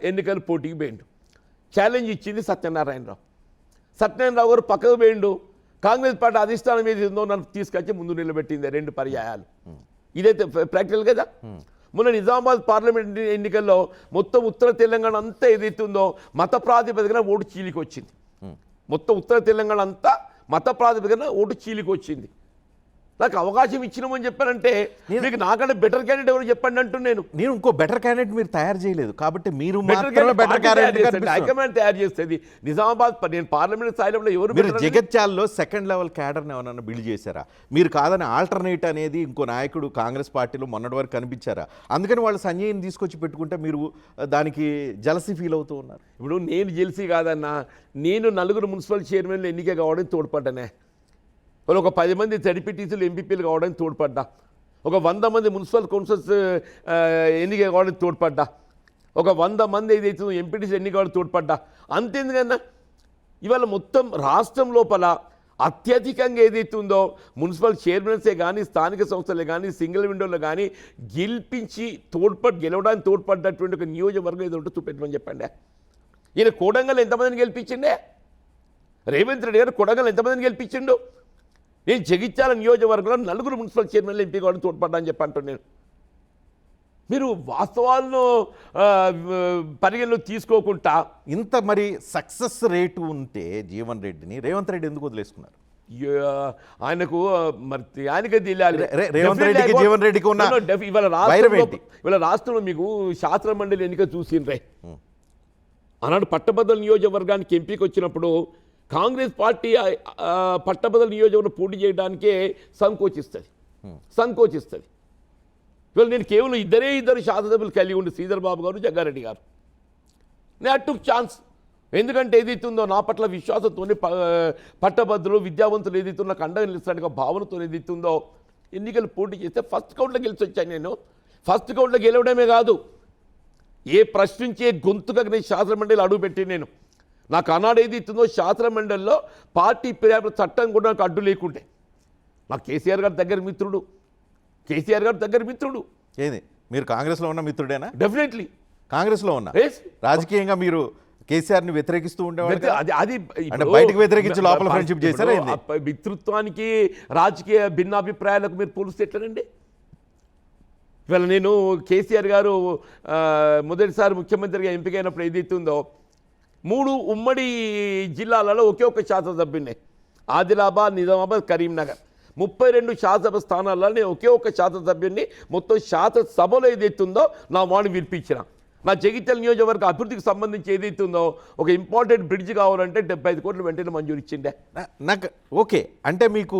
ఎన్నికల పోటీకి పోయిండు. ఛాలెంజ్ ఇచ్చింది సత్యనారాయణరావు. సత్యనారాయణరావు గారు పక్కకు పోయిండు. కాంగ్రెస్ పార్టీ అధిష్టానం ఏది ఉందో నన్ను తీసుకొచ్చి ముందు నిలబెట్టింది 2 పర్యాయాలు. ఇదైతే ప్రాక్టికల్ కదా. మొన్న నిజామాబాద్ పార్లమెంట్ ఎన్నికల్లో మొత్తం ఉత్తర తెలంగాణ అంతా ఏదైతే ఉందో మత ప్రాతిపదికన ఓటు చీలికి వచ్చింది. మొత్తం ఉత్తర తెలంగాణ అంతా మత ప్రాతిపదికన ఓటు చీలికి వచ్చింది. నాకు అవకాశం ఇచ్చినామని చెప్పానంటే మీకు నాకంటే బెటర్ క్యాండిడేట్ ఎవరు చెప్పండి అంటూ నేను ఇంకో బెటర్ క్యాండిడేట్ మీరు తయారు చేయలేదు కాబట్టి మీరు బెటర్ క్యాండిడేట్ హైకమాండ్ తయారు చేస్తుంది. నిజామాబాద్ నేను పార్లమెంట్ స్థాయిలో ఎవరు మీరు జగిత్యాలలో సెకండ్ లెవెల్ క్యాడర్ని ఏమన్నా బిల్డ్ చేశారా? మీరు కాదని ఆల్టర్నేట్ అనేది ఇంకో నాయకుడు కాంగ్రెస్ పార్టీలో మొన్నటి వరకు కనిపించారా? అందుకని వాళ్ళు సంజయ్ని తీసుకొచ్చి పెట్టుకుంటే మీరు దానికి జలసి ఫీల్ అవుతూ ఉన్నారు. ఇప్పుడు నేను జెల్సీ కాదన్నా, నేను 4 మున్సిపల్ చైర్మన్లు ఎన్నిక కావడానికి తోడ్పడ్డానే. వాళ్ళు ఒక 10 మంది జడ్పీటీసీలు ఎంపీపీలు కావడానికి తోడ్పడ్డా. ఒక 100 మంది మున్సిపల్ కౌన్సిల్స్ ఎన్నిక కావడానికి తోడ్పడ్డా. ఒక 100 మంది ఏదైతే ఎంపీటీసీ ఎన్నిక కావడానికి తోడ్పడ్డా. అంతేందుకన్నా ఇవాళ మొత్తం రాష్ట్రం లోపల అత్యధికంగా ఏదైతే ఉందో మున్సిపల్ చైర్మన్సే కానీ స్థానిక సంస్థలే కానీ సింగిల్ విండోలో కానీ గెలవడానికి తోడ్పడ్డటువంటి ఒక నియోజకవర్గం ఏదో ఉంటే చూపెట్టమని చెప్పండి. ఈయన కొడంగల్ ఎంతమందిని గెలిపించిండే? రేవంత్ రెడ్డి గారు కొడంగల్ ఎంతమందిని గెలిపించిండు? నేను జగిత్యాల నియోజకవర్గంలో 4 మున్సిపల్ చైర్మన్లు ఎంపీ కావడం తోడ్పడ్డా అని చెప్పంటాను నేను. మీరు వాస్తవాలను పరిగణలో తీసుకోకుండా ఇంత మరి సక్సెస్ రేటు ఉంటే జీవన్ రెడ్డిని రేవంత్ రెడ్డి ఎందుకు వదిలేసుకున్నారు? ఆయనకు మరి ఆయనకే తెలియాలి. రేవంత్ రెడ్డికి జీవన్ రెడ్డికి ఉన్న ఇవాళ రాష్ట్రంలో మీకు శాసన మండలి ఎన్నిక చూసిండ్రే. ఆనాడు పట్టభద్రుల నియోజకవర్గానికి ఎంపీకి వచ్చినప్పుడు కాంగ్రెస్ పార్టీ పట్టభద్రుల నియోజకవర్గం పోటీ చేయడానికే సంకోచిస్తుంది. ఇవాళ నేను కేవలం ఇద్దరు శాసనసభ్యులు కలిగి ఉండి శ్రీధర్ బాబు గారు, జగ్గారెడ్డి గారు. నేను టుక్ ఛాన్స్. ఎందుకంటే ఏదైతుందో నా పట్ల విశ్వాసంతో పట్టభద్రులు విద్యావంతులు ఏదైతున్నా అండగా నిలుస్తానికి భావనతో ఏదైతుందో ఎన్నికలు పోటీ చేస్తే ఫస్ట్ కౌంట్లో గెలిచి వచ్చాను నేను. ఫస్ట్ కౌంట్లో గెలవడమే కాదు, ఏ ప్రశ్నించే గొంతుగా నేను శాసనమండలి అడుగుపెట్టి నేను నాకు ఆనాడు ఏదైతుందో శాసనమండలిలో పార్టీ ఫిర్యాదు చట్టం కూడా నాకు అడ్డు లేకుంటే నాకు కేసీఆర్ గారి దగ్గర మిత్రుడు. ఏది మీరు కాంగ్రెస్లో ఉన్న మిత్రుడేనా? డెఫినెట్లీ కాంగ్రెస్లో ఉన్న రాజకీయంగా మీరు కేసీఆర్ని వ్యతిరేకిస్తూ ఉండేవాళ్ళు. అది బయటకు వ్యతిరేకించి లోపల ఫ్రెండ్షిప్ చేశారా? మిత్రుత్వానికి రాజకీయ భిన్నాభిప్రాయాలకు మీరు పోలిస్తే ఎట్లనండి? ఇవాళ నేను కేసీఆర్ గారు మొదటిసారి ముఖ్యమంత్రిగా ఎంపికైనప్పుడు ఏదైతుందో 3 ఉమ్మడి జిల్లాలలో ఒకే ఒక శాసనసభ్యున్నే, ఆదిలాబాద్, నిజామాబాద్, కరీంనగర్. 32 శాసనసభ స్థానాలలో నేను ఒకే ఒక శాసనసభ్యున్ని మొత్తం శాసనసభలో ఏదైతుందో నా వాణి వినిపించిన. నా జగిత్యాల నియోజకవర్గ అభివృద్ధికి సంబంధించి ఏదైతుందో ఒక ఇంపార్టెంట్ బ్రిడ్జ్ కావాలంటే 75 కోట్లు వెంటనే మంజూరు ఇచ్చిండే. నాకు ఓకే అంటే మీకు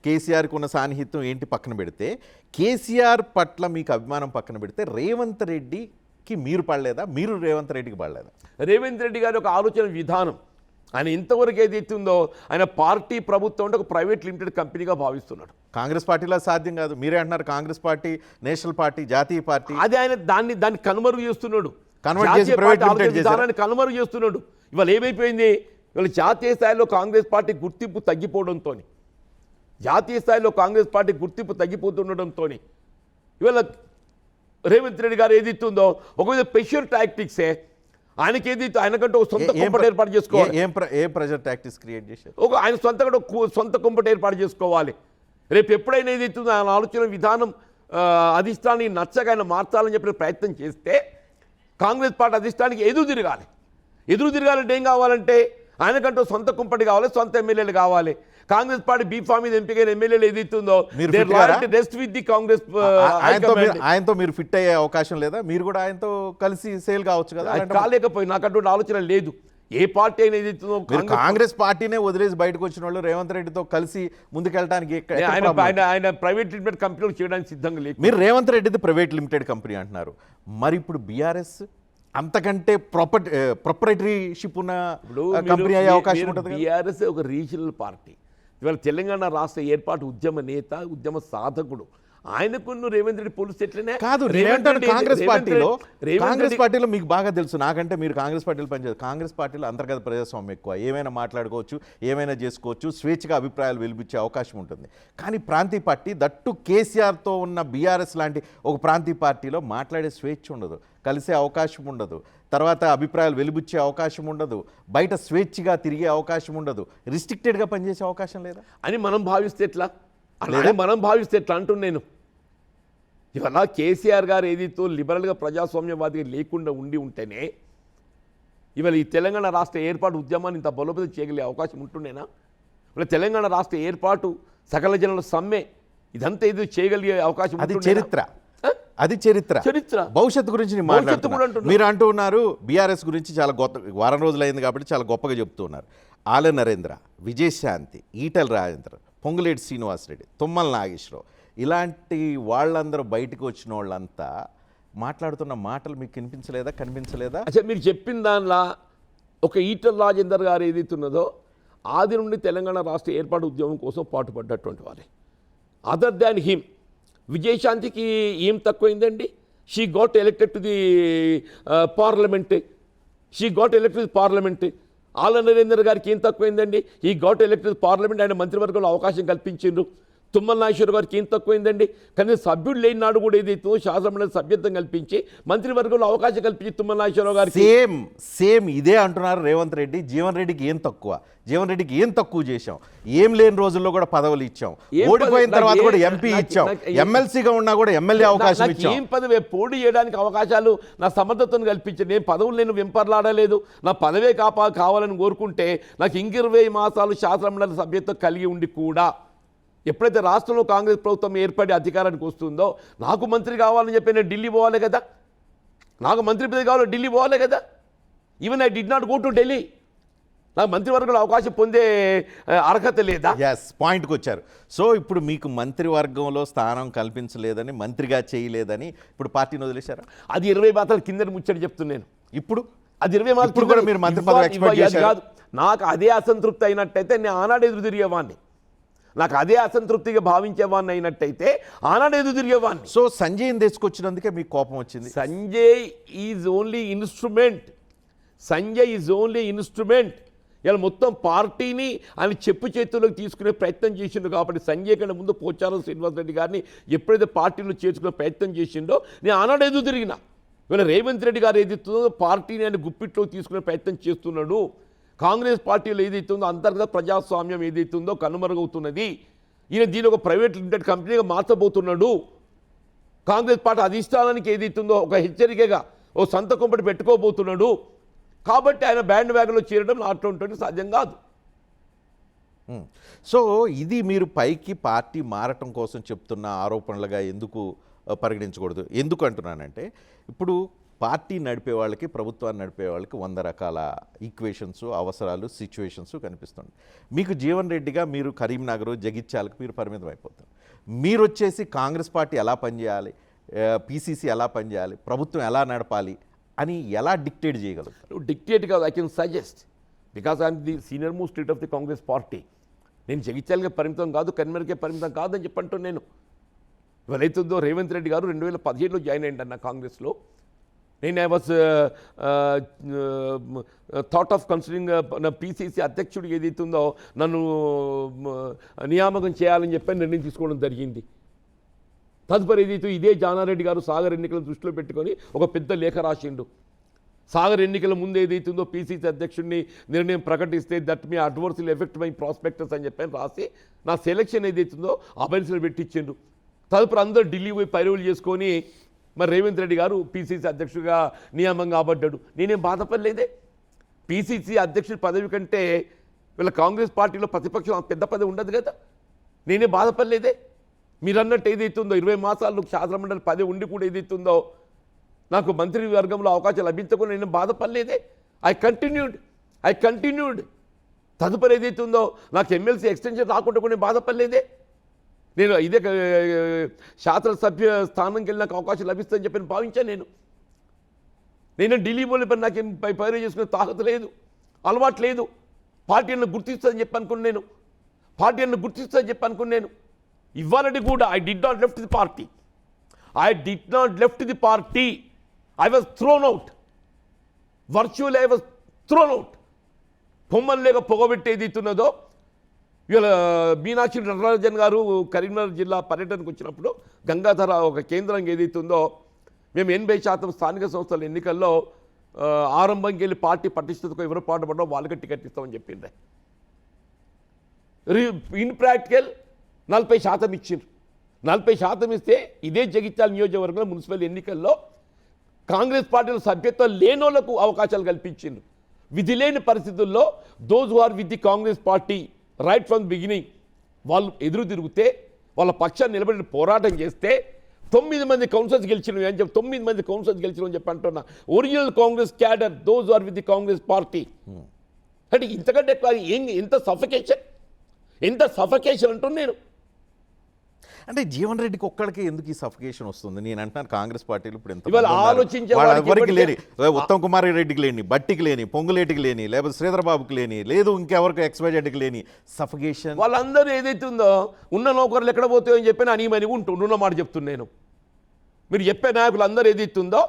కేసీఆర్కి ఉన్న సాన్నిహిత్యం ఏంటి పక్కన పెడితే, కేసీఆర్ పట్ల మీకు అభిమానం పక్కన పెడితే రేవంత్ రెడ్డికి మీరు పడలేదా? మీరు రేవంత్ రెడ్డికి పడలేదా? రేవంత్ రెడ్డి గారి ఒక ఆలోచన విధానం, ఆయన ఇంతవరకు ఏదైతుందో ఆయన పార్టీ ప్రభుత్వం అంటే ఒక ప్రైవేట్ లిమిటెడ్ కంపెనీగా భావిస్తున్నాడు. కాంగ్రెస్ పార్టీలో సాధ్యం కాదు. మీరే అంటున్నారు కాంగ్రెస్ పార్టీ నేషనల్ పార్టీ, జాతీయ పార్టీ. అది ఆయన దాన్ని కనుమరుగు చేస్తున్నాడు, కనుమరుగు చేస్తున్నాడు. ఇవాళ ఏమైపోయింది? ఇవాళ జాతీయ స్థాయిలో కాంగ్రెస్ పార్టీ గుర్తింపు తగ్గిపోతుండడంతో ఇవాళ రేవంత్ రెడ్డి గారు ఏదైతుందో ఒకవేళ ప్రెషర్ టాక్టిక్సే ఆయనకి ఏదైతే ఆయనకంటే ఒక సొంత కుంపటి ఏర్పాటు చేసుకోవాలి. ఏ ప్రెషర్ టాక్టిక్స్ క్రియేట్ చేశారు? ఆయన సొంత కుంపటి ఏర్పాటు చేసుకోవాలి. రేపు ఎప్పుడైనా ఏదైతుందో ఆయన ఆలోచన విధానం అధిష్టానానికి నచ్చగా ఆయన మార్చాలని చెప్పిన ప్రయత్నం చేస్తే కాంగ్రెస్ పార్టీ అధిష్టానానికి ఎదురు తిరగాలంటే ఏం కావాలంటే ఆయనకంటూ సొంత కుంపటి కావాలి, సొంత ఎమ్మెల్యేలు కావాలి. కాంగ్రెస్ పార్టీ బీఫామ్ మీద ఎంపికైన ఎమ్మెల్యేలు ఏదైతుందో మీరు fit కారా? రెస్ట్ విత్ ది కాంగ్రెస్ ఆయనతో మీరు ఫిట్ అయ్యే అవకాశం లేదా? మీరు కూడా ఆయనతో కలిసి సేల్ కావచ్చు కదా. కాలేకపోయి నాకు అటువంటి ఆలోచన లేదు. ఏ పార్టీ అయినా ఏదైతుందో మీరు కాంగ్రెస్ పార్టీనే వదిలేసి బయటకు వచ్చిన వాళ్ళు రేవంత్ రెడ్డితో కలిసి ముందుకెళ్ళడానికి ఆయన ప్రైవేట్ లిమిటెడ్ కంపెనీలు చేయడానికి సిద్ధంగా లేదు. మీరు రేవంత్ రెడ్డిది ప్రైవేట్ లిమిటెడ్ కంపెనీ అంటున్నారు, మరి ఇప్పుడు బీఆర్ఎస్ అంతకంటే ప్రొపరేటరీషిప్ ఉన్న కంపెనీ అయ్యే అవకాశం ఉంటుంది. బీఆర్ఎస్ ఒక రీజనల్ పార్టీ. ఇవాళ తెలంగాణ రాష్ట్ర ఏర్పాటు ఉద్యమ నేత, ఉద్యమ సాధకుడు. ఆయనకు రేవంత్ రెడ్డి పోలీసు ఎట్లనే కాదు. కాంగ్రెస్ పార్టీలో మీకు బాగా తెలుసు నాకంటే, మీరు కాంగ్రెస్ పార్టీలో పనిచేస్తారు. కాంగ్రెస్ పార్టీలో అంతర్గత ప్రజాస్వామ్యం ఎక్కువ, ఏమైనా మాట్లాడుకోవచ్చు, ఏమైనా చేసుకోవచ్చు, స్వేచ్ఛగా అభిప్రాయాలు వెలిపించే అవకాశం ఉంటుంది. కానీ ప్రాంతీయ పార్టీ, దట్టు కేసీఆర్తో ఉన్న బీఆర్ఎస్ లాంటి ఒక ప్రాంతీయ పార్టీలో మాట్లాడే స్వేచ్ఛ ఉండదు, కలిసే అవకాశం ఉండదు, తర్వాత అభిప్రాయాలు వెలిబుచ్చే అవకాశం ఉండదు, బయట స్వేచ్ఛగా తిరిగే అవకాశం ఉండదు, రిస్ట్రిక్టెడ్గా పనిచేసే అవకాశం లేదా అని మనం భావిస్తే ఎట్లా? అలాగే మనం భావిస్తే ఎట్లా అంటున్నాను. ఇవాళ కేసీఆర్ గారు ఏదైతే లిబరల్గా ప్రజాస్వామ్యవాదిగా లేకుండా ఉంటేనే ఇవాళ ఈ తెలంగాణ రాష్ట్ర ఏర్పాటు ఉద్యమాన్ని ఇంత బలోపేతం చేయగలిగే అవకాశం ఉంటుండేనా? ఇవాళ తెలంగాణ రాష్ట్ర ఏర్పాటు, సకల జనుల సమ్మె, ఇదంతా ఏదో చేయగలిగే అవకాశం అది చరిత్ర. భవిష్యత్తు గురించి మీరు అంటూ ఉన్నారు. బీఆర్ఎస్ గురించి చాలా వారం రోజులు అయింది కాబట్టి చాలా గొప్పగా చెప్తూ ఉన్నారు. ఆల నరేంద్ర, విజయశాంతి, ఈటెల రాజేంద్ర, పొంగులేటి శ్రీనివాసరెడ్డి, తుమ్మల నాగేశ్వరరావు, ఇలాంటి వాళ్ళందరూ బయటకు వచ్చిన వాళ్ళంతా మాట్లాడుతున్న మాటలు మీకు కనిపించలేదా? అసలు మీరు చెప్పిన దానిలో ఒక ఈటెల రాజేందర్ గారు ఏదైతున్నదో ఆది నుండి తెలంగాణ రాష్ట్ర ఏర్పాటు ఉద్యమం కోసం పాటుపడ్డటువంటి వారే. అదర్ దాన్ హిమ్ విజయశాంతికి ఏం తక్కువైందండి? She got elected to the parliament. ఆల నరేందర్ గారికి ఏం తక్కువైందండి? ఈ గాట్ ఎలక్టెడ్ పార్లమెంట్. ఆయన మంత్రివర్గంలో అవకాశం కల్పించిండ్రు. తుమ్మల నాగేశ్వరరావు గారికి ఏం తక్కువైందండి? కానీ సభ్యుడు లేని నాడు కూడా ఏదైతే శాసనమండలి సభ్యత్వం కల్పించి మంత్రివర్గంలో అవకాశం కల్పించి తుమ్మల నాగేశ్వరరావు గారికి సేమ్ ఇదే అంటున్నారు రేవంత్ రెడ్డి. జీవన్ రెడ్డికి ఏం తక్కువ? జీవన్ రెడ్డికి ఏం తక్కువ చేశాం? ఏం లేని రోజుల్లో కూడా పదవులు ఇచ్చాం, ఓడిపోయిన తర్వాత కూడా ఎంపీ ఇచ్చాం, ఎమ్మెల్సీగా ఉన్నా కూడా ఎమ్మెల్యే అవకాశం ఇచ్చాం. ఏం పదవి? పోటీ చేయడానికి అవకాశాలు నా సమర్థతను కల్పించి నేను పదవులు నేను వెంపర్లాడలేదు. నా పదవే కావాలని కోరుకుంటే నాకు 20 మాసాలు శాసనమండలి సభ్యత్వం కలిగి ఉండి కూడా ఎప్పుడైతే రాష్ట్రంలో కాంగ్రెస్ ప్రభుత్వం ఏర్పడి అధికారానికి వస్తుందో నాకు మంత్రి కావాలని చెప్పి నేను ఢిల్లీ పోవాలి కదా, నాకు మంత్రి పదవి కావాలి ఢిల్లీ పోవాలి కదా. Even I did not go to Delhi. నాకు మంత్రివర్గంలో అవకాశం పొందే అర్హత లేదా? పాయింట్కి వచ్చారు. సో ఇప్పుడు మీకు మంత్రివర్గంలో స్థానం కల్పించలేదని, మంత్రిగా చేయలేదని ఇప్పుడు పార్టీని వదిలేశారా? అది 20 మాసాల కింద ముచ్చట చెప్తున్నాను. ఇప్పుడు అది 20 మాసాలు కూడా మీరు మంత్రి పదవి ఎక్స్పెక్ట్ చేశారు కాదు. నాకు అదే అసంతృప్తి అయినట్టయితే నేను ఆనాడు ఎదురు తిరిగేవాడిని. నాకు అదే అసంతృప్తిగా భావించేవాడిని అయినట్టయితే ఆనాడు ఎదురు తిరిగేవాడిని. సో సంజయ్ని తెచ్చుకొచ్చినందుకే మీకు కోపం వచ్చింది. Sanjay is only instrument. ఇలా మొత్తం పార్టీని ఆయన చెప్పు చేతుల్లోకి తీసుకునే ప్రయత్నం చేసిండు. కాబట్టి సంజయ్ కంటే ముందు పోచారం శ్రీనివాసరెడ్డి గారిని ఎప్పుడైతే పార్టీలో చేర్చుకునే ప్రయత్నం చేసిండో నేను ఆనాడు ఎదురు తిరిగిన. వీళ్ళ రేవంత్ రెడ్డి గారు ఏదైతుందో పార్టీని ఆయన గుప్పిట్లో తీసుకునే ప్రయత్నం చేస్తున్నాడు. కాంగ్రెస్ పార్టీలో ఏదైతుందో అంతర్గత ప్రజాస్వామ్యం ఏదైతుందో కనుమరుగవుతున్నది. ఈయన దీని ఒక ప్రైవేట్ లిమిటెడ్ కంపెనీగా మార్చబోతున్నాడు. కాంగ్రెస్ పార్టీ అధిష్టానానికి ఏదైతుందో ఒక హెచ్చరికగా ఓ సంతకం పట్టి పెట్టుకోబోతున్నాడు. కాబట్టి ఆయన బ్యాండ్ వ్యాగన్లో చేరడం అటువంటి సాధ్యం కాదు. సో ఇది మీరు పైకి పార్టీ మారటం కోసం చెప్తున్న ఆరోపణలుగా ఎందుకు పరిగణించకూడదు? ఎందుకు అంటున్నానంటే, ఇప్పుడు పార్టీ నడిపే వాళ్ళకి, ప్రభుత్వాన్ని నడిపే వాళ్ళకి 100 రకాల ఈక్వేషన్స్, అవసరాలు, సిచ్యువేషన్స్ కనిపిస్తుంది. మీకు జీవన్ రెడ్డిగా మీరు కరీంనగర్, జగిత్యాలకు మీరు పరిమితం అయిపోతారు. మీరు వచ్చేసి కాంగ్రెస్ పార్టీ ఎలా పనిచేయాలి, పీసీసీ ఎలా పనిచేయాలి, ప్రభుత్వం ఎలా నడపాలి అని ఎలా డిక్టేట్ చేయగలుగుతారు? డిక్టేట్ కాదు, I can suggest, because I'm the senior most leader of the Congress party. నేను జగిత్యాలకే పరిమితం కాదు, కరీంనగర్కే పరిమితం కాదని చెప్పంటూ నేను ఇవాళైతుందో రేవంత్ రెడ్డి గారు 2017లో జాయిన్ అయ్యండి అన్న కాంగ్రెస్లో. నేను I was thought of considering నా పీసీసీ అధ్యక్షుడు ఏదైతుందో నన్ను నియామకం చేయాలని చెప్పి నిర్ణయం తీసుకోవడం జరిగింది. తదుపరి ఏదైతే ఇదే జానారెడ్డి గారు సాగర్ ఎన్నికలను దృష్టిలో పెట్టుకొని ఒక పెద్ద లేఖ రాసిండు. సాగర్ ఎన్నికల ముందు ఏదైతుందో పీసీసీ అధ్యక్షుడిని నిర్ణయం ప్రకటిస్తే that me adverse will affect my prospectus అని చెప్పని రాసి నా సెలక్షన్ ఏదైతుందో అబైన్స్లో పెట్టించిండు. తదుపరి అందరూ ఢిల్లీ పోయి పైరువులు చేసుకొని మరి రేవంత్ రెడ్డి గారు పీసీసీ అధ్యక్షుడిగా నియామకం కాబడ్డాడు. నేనేం బాధపడలేదే. పీసీసీ అధ్యక్షుడి పదవి కంటే వీళ్ళ కాంగ్రెస్ పార్టీలో ప్రతిపక్షం పెద్ద పదవి ఉండదు కదా, నేనే బాధపడలేదే. మీరు అన్నట్టు ఏదైతుందో 20 మాసాలు శాసనమండలి పదవి ఉండి కూడా ఏదైతుందో నాకు మంత్రి వర్గంలో అవకాశం లభించకుండా నేను బాధపడలేదే. I continued. తదుపరి ఏదైతుందో నాకు ఎమ్మెల్సీ ఎక్స్టెన్షన్ రాకుండా కూడా నేను బాధపడలేదే. నేను ఇదే శాసనసభ్య స్థానంకి వెళ్ళి నాకు అవకాశం లభిస్తుందని చెప్పి భావించాను. నేను ఢిల్లీ పోలే పని నాకేం పైరు చేసుకునే తాకత లేదు, అలవాటు లేదు. పార్టీని గుర్తిస్తుందని చెప్పి అనుకున్నాను. ఇవాళ కూడా I did not left the party. I was throne out. Virtual I was throne out. పొమ్మని లేక పొగబెట్టేది ఇస్తున్నదో ఇవాళ మీనాక్షి నటరాజన్ గారు కరీంనగర్ జిల్లా పర్యటనకు వచ్చినప్పుడు గంగాధర ఒక కేంద్రం ఏదైతుందో మేము 80% స్థానిక సంస్థల ఎన్నికల్లో ఆరంభంకి వెళ్ళి పార్టీ పటిష్టతకు ఎవరు పాటుపడడం వాళ్ళకి టికెట్ ఇస్తామని చెప్పిండ్రే. ఇన్ ప్రాక్టికల్ 40% ఇచ్చిండ్రు. 40% ఇస్తే ఇదే జగిత్యాల నియోజకవర్గంలో మున్సిపల్ ఎన్నికల్లో కాంగ్రెస్ పార్టీలో సభ్యత్వం లేనోళ్లకు అవకాశాలు కల్పించిండ్రు. విధి లేని పరిస్థితుల్లో those who are with the Congress party right from beginning వాళ్ళు ఎదురు తిరిగితే వాళ్ళ పక్షాన్ని నిలబడి పోరాటం చేస్తే 9 మంది కౌన్సిలర్స్ గెలిచినవి అని చెప్పి 9 మంది కౌన్సిలర్స్ గెలిచినవి చెప్పి అంటున్నా. Original Congress cadre those are with the Congress party. అంటే ఇంతకంటే ఎంత సఫకేషన్ అంటున్నాను నేను. అంటే జీవన్ రెడ్డికి ఒక్కడికి ఎందుకు ఈ సఫికేషన్ వస్తుంది? నేను అంటున్నాను కాంగ్రెస్ పార్టీలు ఇప్పుడు ఎంత ఇవాళ ఆలోచించే ఎవరికి లేని, ఉత్తమ్ కుమార్ రెడ్డికి లేని, బట్టికి లేని, పొంగులేటికి లేని, లేకపోతే శ్రీధర్ బాబుకి లేని, లేదు ఇంకెవరికి XYZకి లేని సఫికేషన్. వాళ్ళందరూ ఏదైతే ఉందో ఉన్న నౌకర్లు ఎక్కడ పోతాయో అని చెప్పి అనీమని ఉంటున్న మాట చెప్తున్నాను. మీరు చెప్పే నాయకులు అందరూ ఏదైతే ఉందో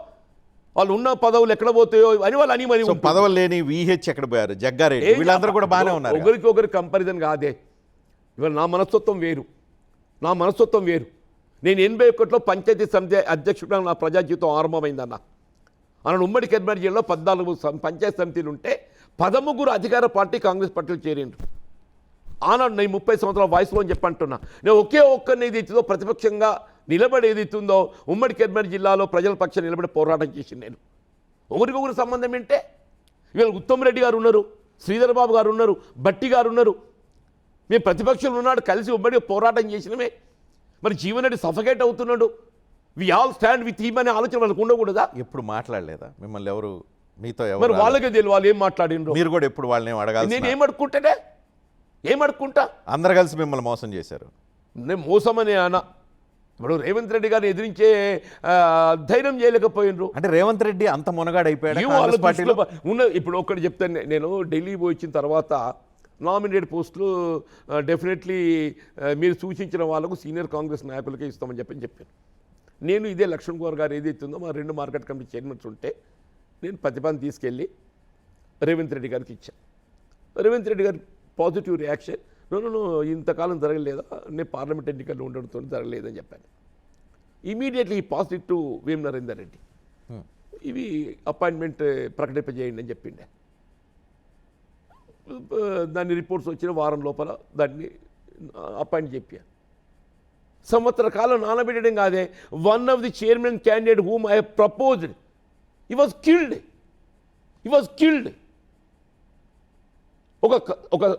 వాళ్ళు ఉన్న పదవులు ఎక్కడ పోతాయో అని వాళ్ళు అనీమని. పదవులు లేని VH ఎక్కడ పోయారు, జగ్గారెడ్డి, వీళ్ళందరూ కూడా బాగానే ఉన్నారు. ఒకరికి కంపారిజన్ కాదే. ఇవాళ నా మనస్తత్వం వేరు. నేను 81లో పంచాయతీ సమితి అధ్యక్షుడు నా ప్రజా జీవితం ఆరంభమైందన్న. అన్న ఉమ్మడి కరీంనగర్ జిల్లాలో 14 పంచాయతీ సమితిలు ఉంటే 13 అధికార పార్టీ కాంగ్రెస్ పార్టీలు చేరిండ్రు. ఆనాడు నేను 30 సంవత్సరాల వయసులో అని చెప్పి అంటున్నా. నేను ఒకే ఒక్కరిని ఏదైతుందో ప్రతిపక్షంగా నిలబడి ఏదైతుందో ఉమ్మడి కరీంనగర్ జిల్లాలో ప్రజల పక్షం నిలబడి పోరాటం చేసింది నేను. ఒకరికొకరు సంబంధం ఏంటే ఇవాళ ఉత్తమ్ రెడ్డి గారు ఉన్నారు, శ్రీధర్ బాబు గారు ఉన్నారు, బట్టి గారు ఉన్నారు. మేము ప్రతిపక్షంలో ఉన్నాడు కలిసి ఉమ్మడి పోరాటం చేసినమే. మరి జీవన్ రెడ్డి సఫకేట్ అవుతున్నాడు. We all stand with him అనే ఆలోచన వాళ్ళకు ఉండకూడదా? ఎప్పుడు మాట్లాడలేదా మిమ్మల్ని ఎవరు? మీతో మరి వాళ్ళకే తెలియదు వాళ్ళు ఏం మాట్లాడిండ్రు. మీరు కూడా ఎప్పుడు వాళ్ళని అడగాలి? నేను ఏమడుకుంటా? అందరు కలిసి మిమ్మల్ని మోసం చేశారు. నేను మోసమని అన్న. ఇప్పుడు రేవంత్ రెడ్డి గారిని ఎదిరించే ధైర్యం చేయలేకపోయినరు. అంటే రేవంత్ రెడ్డి అంత మునగాడైపోయాడు. ఇప్పుడు ఒక్కటి చెప్తాను. నేను ఢిల్లీ పోయి వచ్చిన తర్వాత నామినేటెడ్ పోస్టులు డెఫినెట్లీ మీరు సూచించిన వాళ్ళకు సీనియర్ కాంగ్రెస్ నాయకులకే ఇస్తామని చెప్పాను. నేను ఇదే లక్ష్మణ్ కుమార్ గారు ఏదైతుందో మా 2 మార్కెట్ కమిటీ చైర్మన్స్ ఉంటే నేను ప్రతిపాదన తీసుకెళ్ళి రేవంత్ రెడ్డి గారికి ఇచ్చాను. రేవంత్ రెడ్డి గారి పాజిటివ్ రియాక్షన్, నన్ను ఇంతకాలం జరగలేదా, నేను పార్లమెంట్ ఎన్నికల్లో ఉండడంతో జరగలేదని చెప్పాను. ఇమీడియట్లీ పాజిటివ్ టు వేం నరేందర్ రెడ్డి ఇవి అపాయింట్మెంట్ ప్రకటింపజేయండి అని చెప్పిండే. దాని రిపోర్ట్స్ వచ్చిన వారం లోపల దాన్ని అపాయింట్ చెప్పాను. సంవత్సర కాలం నానబెట్టడం కాదే. One of the chairman candidate whom I proposed he was killed.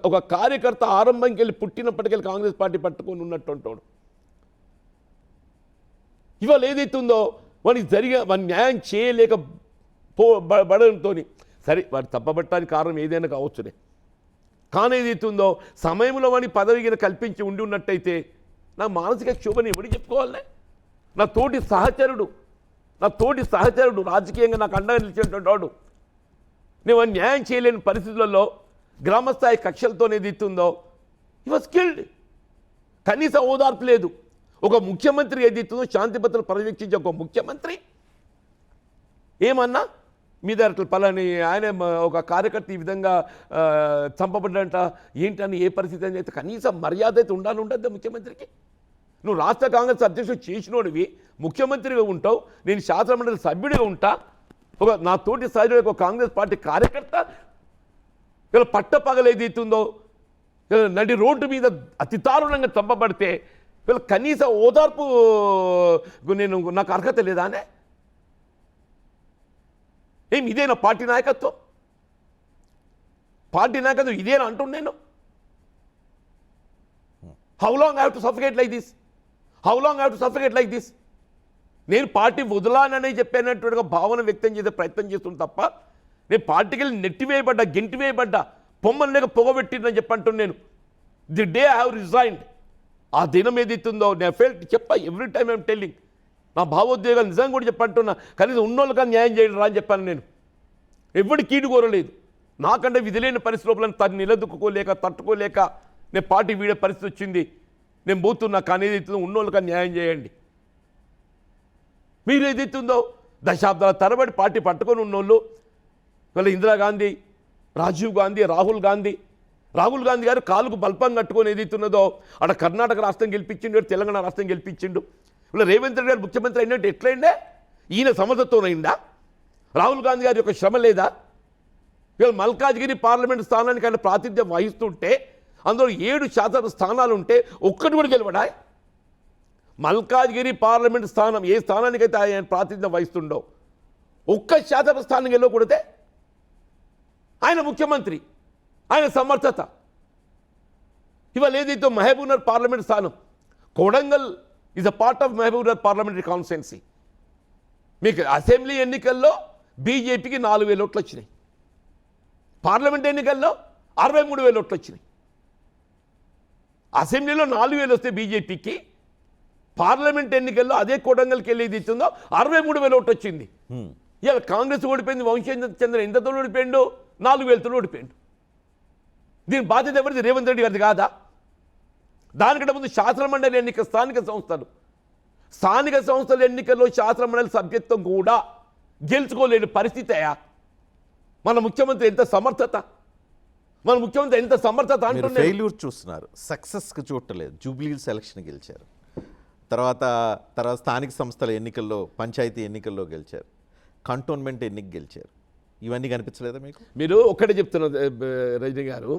ఒక కార్యకర్త ఆరంభంకి వెళ్ళి పుట్టినప్పటికెళ్ళి కాంగ్రెస్ పార్టీ పట్టుకొని ఉన్నట్టు ఉంటాడు. ఇవాళ ఏదైతుందో వాడికి న్యాయం చేయలేక బడంతో సరే వాడు తప్పబట్టడానికి కారణం ఏదైనా కావచ్చునే. కానీ ఏదైతుందో సమయంలో వాడిని పదవిగా కల్పించి ఉండి ఉన్నట్టయితే నా మానసిక క్షోభని ఎవరికి చెప్పుకోవాలనే? నా తోటి సహచరుడు రాజకీయంగా నాకు అండగా నిలిచినటువంటి వాడు నేను న్యాయం చేయలేని పరిస్థితులలో గ్రామస్థాయి కక్షలతో ఏదైతుందో హీ వాజ్ కిల్డ్. కనీస ఓదార్పు లేదు. ఒక ముఖ్యమంత్రి ఏదైతుందో శాంతి భద్రతలు పర్యవేక్షించే ఒక ముఖ్యమంత్రి ఏమన్నా మీద అట్లా పలాని ఆయన ఒక కార్యకర్త ఈ విధంగా చంపబడ్డంట ఏంటని ఏ పరిస్థితి అని అయితే కనీసం మర్యాద అయితే ఉండద్దా ముఖ్యమంత్రికి? నువ్వు రాష్ట్ర కాంగ్రెస్ అధ్యక్షుడు చేసినోడివి, ముఖ్యమంత్రిగా ఉంటావు, నేను శాసనమండలి సభ్యుడిగా ఉంటా. నా తోటి స్థాయిలో ఒక కాంగ్రెస్ పార్టీ కార్యకర్త ఇలా పట్టపగలేదైతుందో నడి రోడ్డు మీద అతి దారుణంగా చంపబడితే వీళ్ళ కనీస ఓదార్పు నాకు అర్హత లేదానే? ఇదేనా పార్టీ నాయకత్వం? పార్టీ నాయకత్వం ఇదేనా అంటున్నాను నేను. How long I have to suffocate like this? How long I have to suffocate like this? నేను పార్టీ వదలానని చెప్పినట్టుగా భావన వ్యక్తం చేసే ప్రయత్నం చేస్తుంది తప్ప నేను పార్టీకి వెళ్ళి నెట్టివేయబడ్డా, గెంటివేయబడ్డా, పొమ్మని లేక పొగబెట్టిందని చెప్పంటున్నాను నేను. The day I have resigned, ఆ దినం ఏదైతుందో నేను felt every time I'm telling, నా భావోద్వేగాలు నిజంగా కూడా చెప్పంటున్నా. కనీసం ఉన్నోళ్ళుగా న్యాయం చేయడం రా అని చెప్పాను నేను. ఎవరి కీడు కోరలేదు. నాకంటే విధిలేని పరిస్థితులను తను నిలదొక్కుకోలేక, తట్టుకోలేక నేను పార్టీ వీడే పరిస్థితి వచ్చింది. నేను పోతున్నా, కానీ ఏదైతుందో ఉన్నోళ్ళుగా న్యాయం చేయండి. మీరు ఏదైతుందో దశాబ్దాల తరబడి పార్టీ పట్టుకొని ఉన్నోళ్ళు, వీళ్ళ ఇందిరాగాంధీ, రాజీవ్ గాంధీ, రాహుల్ గాంధీ గారు కాలుకు బల్పం కట్టుకొని ఏదైతున్నదో అక్కడ కర్ణాటక రాష్ట్రం గెలిపించిండు, తెలంగాణ రాష్ట్రం గెలిపించిండు. ఇలా రేవంత్ రెడ్డి గారు ముఖ్యమంత్రి అయినట్టు ఎట్లయిందే? ఈయన సమర్థతోనైందా? రాహుల్ గాంధీ గారి యొక్క శ్రమ లేదా? ఇవాళ మల్కాజ్గిరి పార్లమెంట్ స్థానానికి ఆయన ప్రాతినిధ్యం వహిస్తుంటే అందులో 7% స్థానాలు ఉంటే ఒక్కటి కూడా గెలవడా? మల్కాజ్గిరి పార్లమెంట్ స్థానం ఏ స్థానానికైతే ఆయన ప్రాతినిధ్యం వహిస్తుండో 1% స్థానం గెలవకూడదే? ఆయన ముఖ్యమంత్రి, ఆయన సమర్థత. ఇవాళ ఏదైతే మహబూబ్నగర్ పార్లమెంట్ స్థానం, Kodangal is a part of Mahabubnagar parliamentary constituency. మీకు అసెంబ్లీ ఎన్నికల్లో బీజేపీకి 4,000 ఓట్లు వచ్చినాయి. పార్లమెంట్ ఎన్నికల్లో 63,000 ఓట్లు వచ్చినాయి. అసెంబ్లీలో 4,000 వస్తే బీజేపీకి, పార్లమెంట్ ఎన్నికల్లో అదే కొడంగల్కి వెళ్ళి ఇది ఇస్తుందో 63,000 ఓట్లు వచ్చింది. ఇలా కాంగ్రెస్ ఓడిపోయింది, వంశీచంద్ర ఎంతతో ఓడిపోయిండు? 4,000తో ఓడిపోయిండు. దీని బాధ్యత ఎవరిది? రేవంత్ రెడ్డి గారిది కాదా? దానికంటే ముందు శాసనమండలి ఎన్నిక, స్థానిక సంస్థల ఎన్నికల్లో శాసనమండలి సభ్యత్వం కూడా గెలుచుకోలేని పరిస్థితి. మన ముఖ్యమంత్రి ఎంత సమర్థత, అంటున్నారు. ఫెయిల్యూర్ చూస్తున్నారు, సక్సెస్కి చూడలేదు. జూబ్లీహిల్స్ ఎలక్షన్ గెలిచారు, తర్వాత స్థానిక సంస్థల ఎన్నికల్లో, పంచాయతీ ఎన్నికల్లో గెలిచారు, కంటోన్మెంట్ ఎన్నిక గెలిచారు. ఇవన్నీ కనిపించలేదా మీకు? మీరు ఒక్కటే చెప్తున్నారు రజనీ గారు,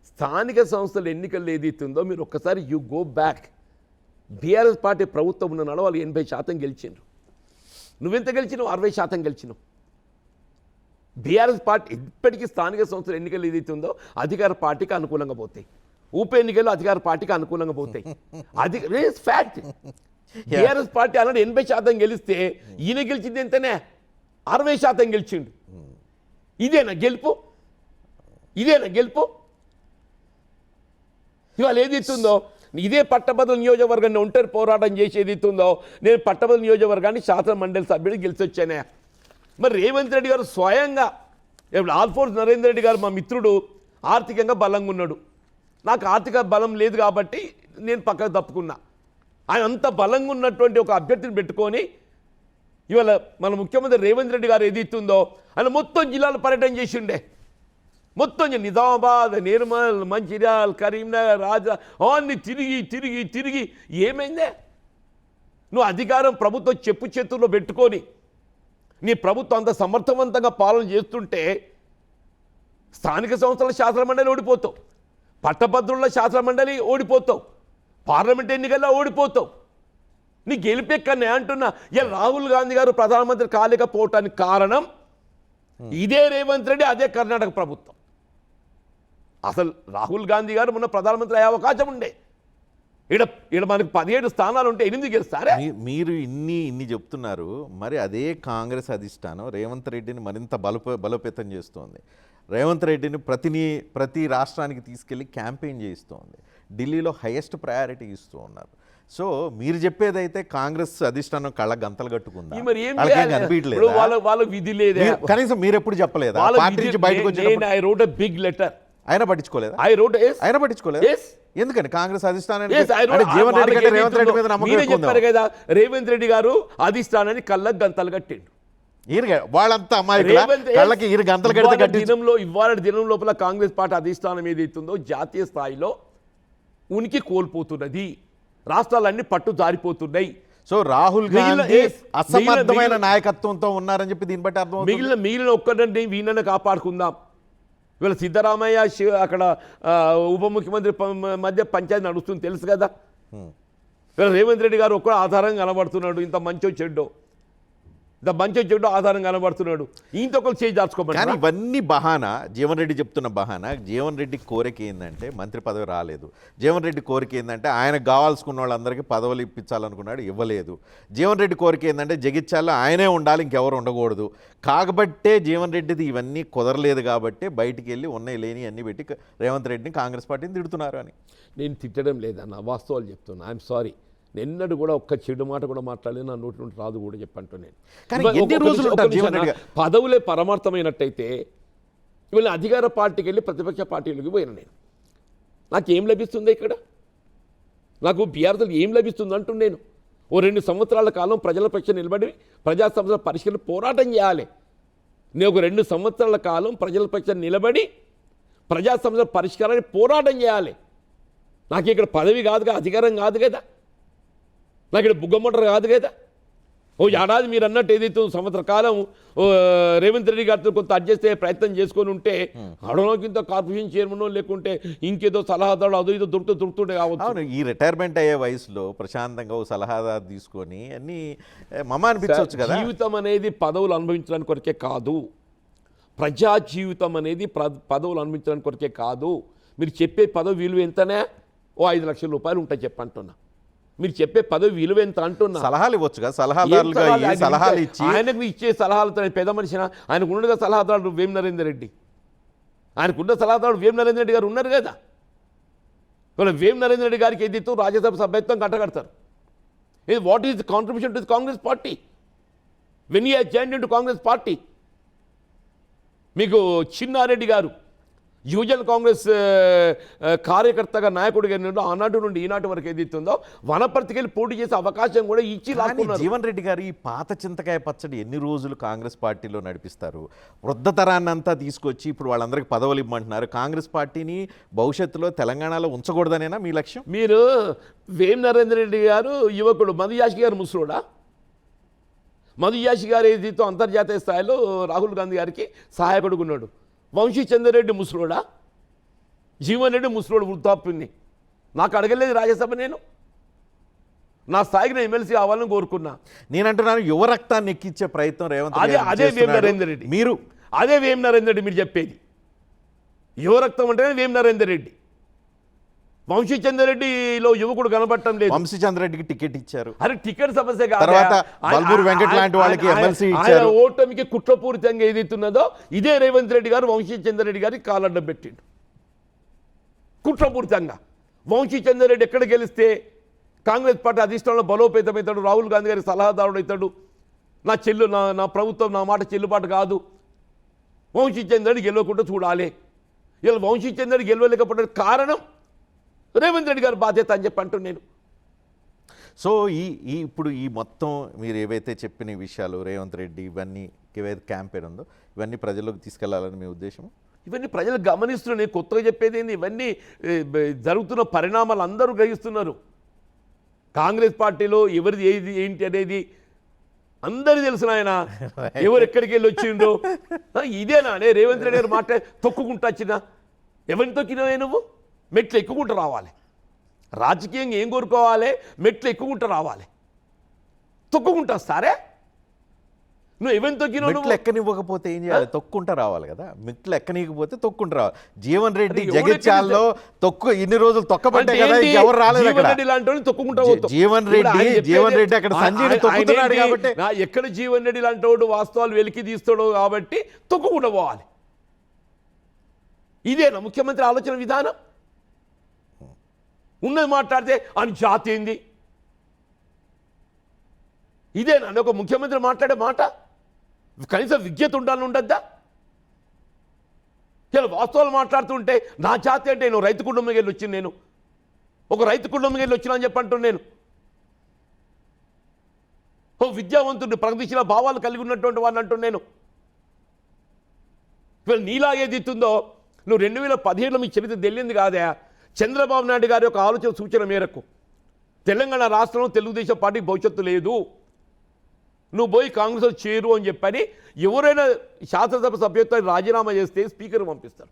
స్థానిక సంస్థల ఎన్నికల్లో ఏదైతుందో మీరు ఒక్కసారి you go back. BRS party ప్రభుత్వం ఉన్న నాడు వాళ్ళు 80% గెలిచిండ్రు. నువ్వెంత గెలిచినావు? 60% గెలిచినావు. బీఆర్ఎస్ పార్టీ ఇప్పటికీ స్థానిక సంస్థల ఎన్నికలు ఏదైతుందో అధికార పార్టీకి అనుకూలంగా పోతాయి, ఉప ఎన్నికల్లో అధికార పార్టీకి అనుకూలంగా పోతాయి. అది ఫ్యాక్ట్. బీఆర్ఎస్ పార్టీ అన్నాడు 80% గెలిస్తే ఈయన గెలిచింది ఎంతనే? 60% గెలిచిండు. ఇదేనా గెలుపు? ఇవాళ ఏదిస్తుందో ఇదే పట్టభద్రుల నియోజకవర్గాన్ని ఒంటరి పోరాటం చేసి ఏదిస్తుందో నేను పట్టభద్రుల నియోజకవర్గాన్ని శాసన మండలి సభ్యుడికి గెలిచి వచ్చానే. మరి రేవంత్ రెడ్డి గారు స్వయంగా, ఇప్పుడు ఆల్ఫోర్స్ నరేందర్ రెడ్డి గారు మా మిత్రుడు ఆర్థికంగా బలంగా ఉన్నాడు, నాకు ఆర్థిక బలం లేదు కాబట్టి నేను పక్కకు తప్పుకున్నా. ఆయన అంత బలంగా ఉన్నటువంటి ఒక అభ్యర్థిని పెట్టుకొని ఇవాళ మన ముఖ్యమంత్రి రేవంత్ రెడ్డి గారు ఏదైతుందో ఆయన మొత్తం జిల్లాలో పర్యటన చేసిండే. మొత్తం నిజామాబాద్, నిర్మల్, మంచిర్యాల, కరీంనగర్, రాజా అన్ని తిరిగి ఏమైందే? నువ్వు అధికారం ప్రభుత్వం చెప్పు చేతుల్లో పెట్టుకొని నీ ప్రభుత్వం అంత సమర్థవంతంగా పాలన చేస్తుంటే స్థానిక సంస్థల శాసనమండలి ఓడిపోతావు, పట్టభద్రుల శాసనమండలి ఓడిపోతావు, పార్లమెంట్ ఎన్నికల్లో ఓడిపోతావు. నీ గెలిపెక్కనే అంటున్నా. ఇలా రాహుల్ గాంధీ గారు ప్రధానమంత్రి కాలేకపోవటానికి కారణం ఇదే రేవంత్ రెడ్డి, అదే కర్ణాటక ప్రభుత్వం. అసలు రాహుల్ గాంధీ గారు మొన్న ప్రధానమంత్రి అయ్యే అవకాశం ఉండే. ఇక్కడ మనకు 17 స్థానాలు ఉంటే 8 గెలుస్తారా? మీరు ఇన్ని చెప్తున్నారు. మరి అదే కాంగ్రెస్ అధిష్టానం రేవంత్ రెడ్డిని మరింత బలోపేతం చేస్తోంది. రేవంత్ రెడ్డిని ప్రతి రాష్ట్రానికి తీసుకెళ్లి క్యాంపెయిన్ చేయిస్తోంది. ఢిల్లీలో హైయెస్ట్ ప్రయారిటీ ఇస్తూ ఉన్నారు. సో మీరు చెప్పేదైతే కాంగ్రెస్ అధిష్టానం కళ్ళ గంతలు కట్టుకుందా? వాళ్ళ విధి లేదా? కనీసం మీరు ఎప్పుడు చెప్పలేదా? పార్టీ నుంచి బయటకు వచ్చి I wrote a big letter. ఆయన పట్టించుకోలేదా? ఆయన పట్టించుకోలేదు. ఎందుకని? కాంగ్రెస్ అధిష్టానానికి చెప్పారు కదా, రేవంత్ రెడ్డి గారు అధిష్టానాన్ని కళ్ళకు గంతలు కట్టిండు. వాళ్ళంతా ఇవాళ దినం లోపల కాంగ్రెస్ పార్టీ అధిష్టానం ఏదైతుందో జాతీయ స్థాయిలో ఉనికి కోల్పోతున్నది, రాష్ట్రాలన్నీ పట్టు జారిపోతున్నాయి. సో రాహుల్ గాంధీ అసమర్థమైన నాయకత్వంతో ఉన్నారని చెప్పి దీన్ని బట్టి అర్థం. మిగిలిన ఒక్కడండి వీళ్ళని కాపాడుకుందాం. వీళ్ళ సిద్ధరామయ్య అక్కడ ఉప ముఖ్యమంత్రి మధ్య పంచాయతీ నడుస్తుంది తెలుసు కదా. వీళ్ళ రేవంత్ రెడ్డి గారు ఒక్క ఆధారంగా కనబడుతున్నాడు, ఇంత మంచో చెడ్డో. మంచి చెడు ఆధారం కనబడుతున్నాడు ఈయనతో ఒకరు చేయి కానీ దాచుకోమని ఇవన్నీ బహానా. జీవన్ రెడ్డి చెప్తున్న బహానా. జీవన్ రెడ్డి కోరిక ఏంటంటే మంత్రి పదవి రాలేదు. జీవన్ రెడ్డి కోరిక ఏంటంటే ఆయనకు కావాల్సుకున్న వాళ్ళందరికీ పదవులు ఇప్పించాలనుకున్నాడు, ఇవ్వలేదు. జీవన్ రెడ్డి కోరిక ఏంటంటే జగిత్యాలలో ఆయనే ఉండాలి, ఇంకెవరు ఉండకూడదు. కాబట్టే జీవన్ రెడ్డిది ఇవన్నీ కుదరలేదు కాబట్టి బయటికి వెళ్ళి ఉన్నాయి లేని అన్నీ పెట్టి రేవంత్ రెడ్డిని కాంగ్రెస్ పార్టీని తిడుతున్నారు అని. నేను తిట్టడం లేదన్న, వాస్తవాలు చెప్తున్నా. ఐఎమ్ సారీ, నిన్నడు కూడా ఒక్క చెడు మాట కూడా మాట్లాడలేదు, నా నోటి నుండి రాదు కూడా చెప్పంటూ నేను. కానీ ఎన్ని రోజులు ఉంటారు జీవన్ రెడ్డి గారు? పదవులే పరమార్థమైనట్టయితే ఇవాళ అధికార పార్టీకి వెళ్ళి ప్రతిపక్ష పార్టీలకు పోయిన నేను, నాకేం లభిస్తుంది ఇక్కడ? నాకు బీఆర్ఎస్ ఏం లభిస్తుంది అంటున్నాను నేను. ఓ 2 సంవత్సరాల కాలం ప్రజల పక్షం నిలబడి ప్రజా సమస్యల పరిష్కరణ పోరాటం చేయాలి. నేను ఒక 2 సంవత్సరాల కాలం ప్రజల పక్షం నిలబడి ప్రజా సమస్యల పరిష్కారాన్ని పోరాటం చేయాలి. నాకు ఇక్కడ పదవి కాదుగా, అధికారం కాదు కదా, నాకు ఇక్కడ బుగ్గమొట్టరు కాదు కదా. ఓ ఏడాది మీరు అన్నట్టు ఏదైతే సంవత్సర కాలం రేవంత్ రెడ్డి గారితో కొంత అడ్జస్ట్ అయ్యే ప్రయత్నం చేసుకొని ఉంటే అడలోకింత కార్పొరేషన్ చైర్మన్ లేకుంటే ఇంకేదో సలహాదారు అదో ఇదో దొరుకుతుండే కావచ్చు. అవును, ఈ రిటైర్మెంట్ అయ్యే వయసులో ప్రశాంతంగా ఓ సలహాదారు తీసుకొని అన్నీ మమ అనిపించవచ్చు కదా. జీవితం అనేది పదవులు అనుభవించడానికి కొరకే కాదు, ప్రజా జీవితం అనేది పదవులు అనుభవించడానికి కొరకే కాదు. మీరు చెప్పే పదవి విలువ ఎంతనే? ఓ 5 లక్షల రూపాయలు ఉంటాయి చెప్పంటున్నా. మీరు చెప్పే పదవి విలువ ఎంత అంటున్నా. సలహాలు ఇవ్వచ్చుగా, సలహాదారులుగా సలహాలు ఇచ్చి. ఆయనకు ఇచ్చే సలహాలతో పెద్ద మనిషిన, ఆయనకు ఉండగా సలహాదారుడు వేం నరేందర్ రెడ్డి, ఆయనకున్న సలహాదారుడు వేం నరేందర్ రెడ్డి గారు ఉన్నారు కదా. ఇవాళ వేం నరేందర్ రెడ్డి గారికి ఏదైతే రాజ్యసభ సభ్యత్వం కట్టగడతారు. ఇది what is the contribution to the Congress party when you have joined into Congress party? మీకు చిన్నారెడ్డి గారు యువజన కాంగ్రెస్ కార్యకర్తగా నాయకుడిగా ఆనాటి నుండి ఈనాటి వరకు ఏదైతుందో వనపర్తికి వెళ్ళి పోటీ చేసే అవకాశం కూడా ఇచ్చి లాక్కున్నారు. జీవన్ రెడ్డి గారు ఈ పాత చింతకాయ పచ్చడి ఎన్ని రోజులు కాంగ్రెస్ పార్టీలో నడిపిస్తారు? వృద్ధ తరాన్ని అంతా తీసుకొచ్చి ఇప్పుడు వాళ్ళందరికీ పదవులు ఇవ్వమంటున్నారు. కాంగ్రెస్ పార్టీని భవిష్యత్తులో తెలంగాణలో ఉంచకూడదనేనా మీ లక్ష్యం? మీరు వేం నరేందర్ రెడ్డి గారు యువకుడు, మధుయాషి గారు ముసలోడా? మధుయాషి గారు ఏదైతే అంతర్జాతీయ స్థాయిలో రాహుల్ గాంధీ గారికి సహాయకుడుగా ఉన్నాడు. వంశీ చంద్రరెడ్డి ముసలోడా? జీవన్ రెడ్డి ముసలోడు, వృద్ధాప్యుని. నాకు అడగలేదు రాజ్యసభ, నేను నా స్థాయికి నేను ఎమ్మెల్సీ అవ్వాలని కోరుకున్నా. నేను అంటున్నాను యువ రక్తాన్ని ఎక్కించే ప్రయత్నం రేవంత్ అదే వేం నరేందర్ రెడ్డి. మీరు అదే వేం నరేందర్ రెడ్డి మీరు చెప్పేది. యువ రక్తం అంటేనే వేం నరేందర్ రెడ్డి. వంశీ చంద్రరెడ్డిలో యువకుడు కనబడటం లేదు. వంశీ చంద్రరెడ్డికి టికెట్ ఇచ్చారు. అరే టికెట్ సమస్య కాదు. తర్వాత బల్మూరు వెంకట్ లాంటి వాళ్ళకి ఎమ్మెల్సీ ఇచ్చారు. ఓటమికి కుట్రపూరితంగా ఏదైతున్నదో ఇదే రేవంత్ రెడ్డి గారు వంశీ చంద్రరెడ్డి గారికి కాలడ్డం పెట్టిండు కుట్రపూరితంగా. వంశీ చంద్రరెడ్డి ఎక్కడ గెలిస్తే కాంగ్రెస్ పార్టీ అధిష్టానంలో బలోపేతమవుతాడు, రాహుల్ గాంధీ గారికి సలహాదారుడు అవుతాడు. నా ప్రభుత్వం నా మాట చెల్లుబాటు కాదు. వంశీ చంద్రరెడ్డి గెలవకుండా చూడాలి. ఇలా వంశీ చంద్రరెడ్డి గెలవలేకపోవడానికి కారణం రేవంత్ రెడ్డి గారి బాధ్యత అని చెప్పి అంటూ నేను. సో ఇప్పుడు ఈ మొత్తం మీరు ఏవైతే చెప్పిన విషయాలు రేవంత్ రెడ్డి ఇవన్నీ ఏవైతే క్యాంపెయిన్ ఉందో ఇవన్నీ ప్రజల్లోకి తీసుకెళ్లాలని మీ ఉద్దేశం? ఇవన్నీ ప్రజలు గమనిస్తున్నారు. నేను కొత్తగా చెప్పేది ఏంది, ఇవన్నీ జరుగుతున్న పరిణామాలు అందరూ గ్రహిస్తున్నారు. కాంగ్రెస్ పార్టీలో ఎవరిది ఏది ఏంటి అనేది అందరూ తెలిసిన ఆయన ఎవరు ఎక్కడికి వెళ్ళి వచ్చిండో. ఇదేనా రేవంత్ రెడ్డి గారు మాట తొక్కుకుంటా వచ్చినా? ఎవరిని తొక్కినా నువ్వు? మెట్లు ఎక్కుకుంటూ రావాలి. రాజకీయంగా ఏం కోరుకోవాలి? మెట్లు ఎక్కుకుంటూ రావాలి. తొక్కుకుంటా వస్తారే నువ్వు ఎవరిని తొక్కినా? మెట్లు ఎక్కనివ్వకపోతే ఏం చేయాలి? తొక్కుంటా రావాలి కదా. మెట్లు ఎక్కనివ్వకపోతే తొక్కుంటూ రావాలి. జీవన్ రెడ్డి జగిత్యాల్లో ఇన్ని రోజులు తొక్కబట్టే కదా, ఎవరు రాలేదు అక్కడ. జీవన్ రెడ్డి అక్కడ సంజయ్ తొక్కుతున్నాడు కాబట్టి, ఎక్కడ జీవన్ రెడ్డి లాంటి వాడు వాస్తవాలు వెలికి తీస్తాడో కాబట్టి తొక్కుకుంటూ పోవాలి. ఇదేనా ముఖ్యమంత్రి ఆలోచన విధానం? ఉన్నది మాట్లాడితే అని జాతి ఏంది? ఇదేనా ఒక ముఖ్యమంత్రి మాట్లాడే మాట? కనీసం విజ్ఞత ఉండాలని ఉండద్దా? ఇలా వాస్తవాలు మాట్లాడుతుంటే నా జాతి అంటే నేను రైతు కుటుంబంకి వెళ్ళి వచ్చింది, నేను ఒక రైతు కుటుంబంకి వెళ్ళి వచ్చినా అని చెప్పంటున్నాను. నేను ఓ విద్యావంతుడిని, ప్రగతిశీల భావాలు కలిగి ఉన్నటువంటి వాడిని అంటున్నాను. నేను ఇవాళ నీలాగేది ఇస్తుందో నువ్వు 2017లో మీ చరిత్ర తెలియంది కాదా? చంద్రబాబు నాయుడు గారి యొక్క ఆలోచన సూచన మేరకు తెలంగాణ రాష్ట్రంలో తెలుగుదేశం పార్టీ భవిష్యత్తు లేదు, నువ్వు పోయి కాంగ్రెస్లో చేరు అని చెప్పని ఎవరైనా శాసనసభ సభ్యత్వాన్ని రాజీనామా చేస్తే స్పీకర్ పంపిస్తారు.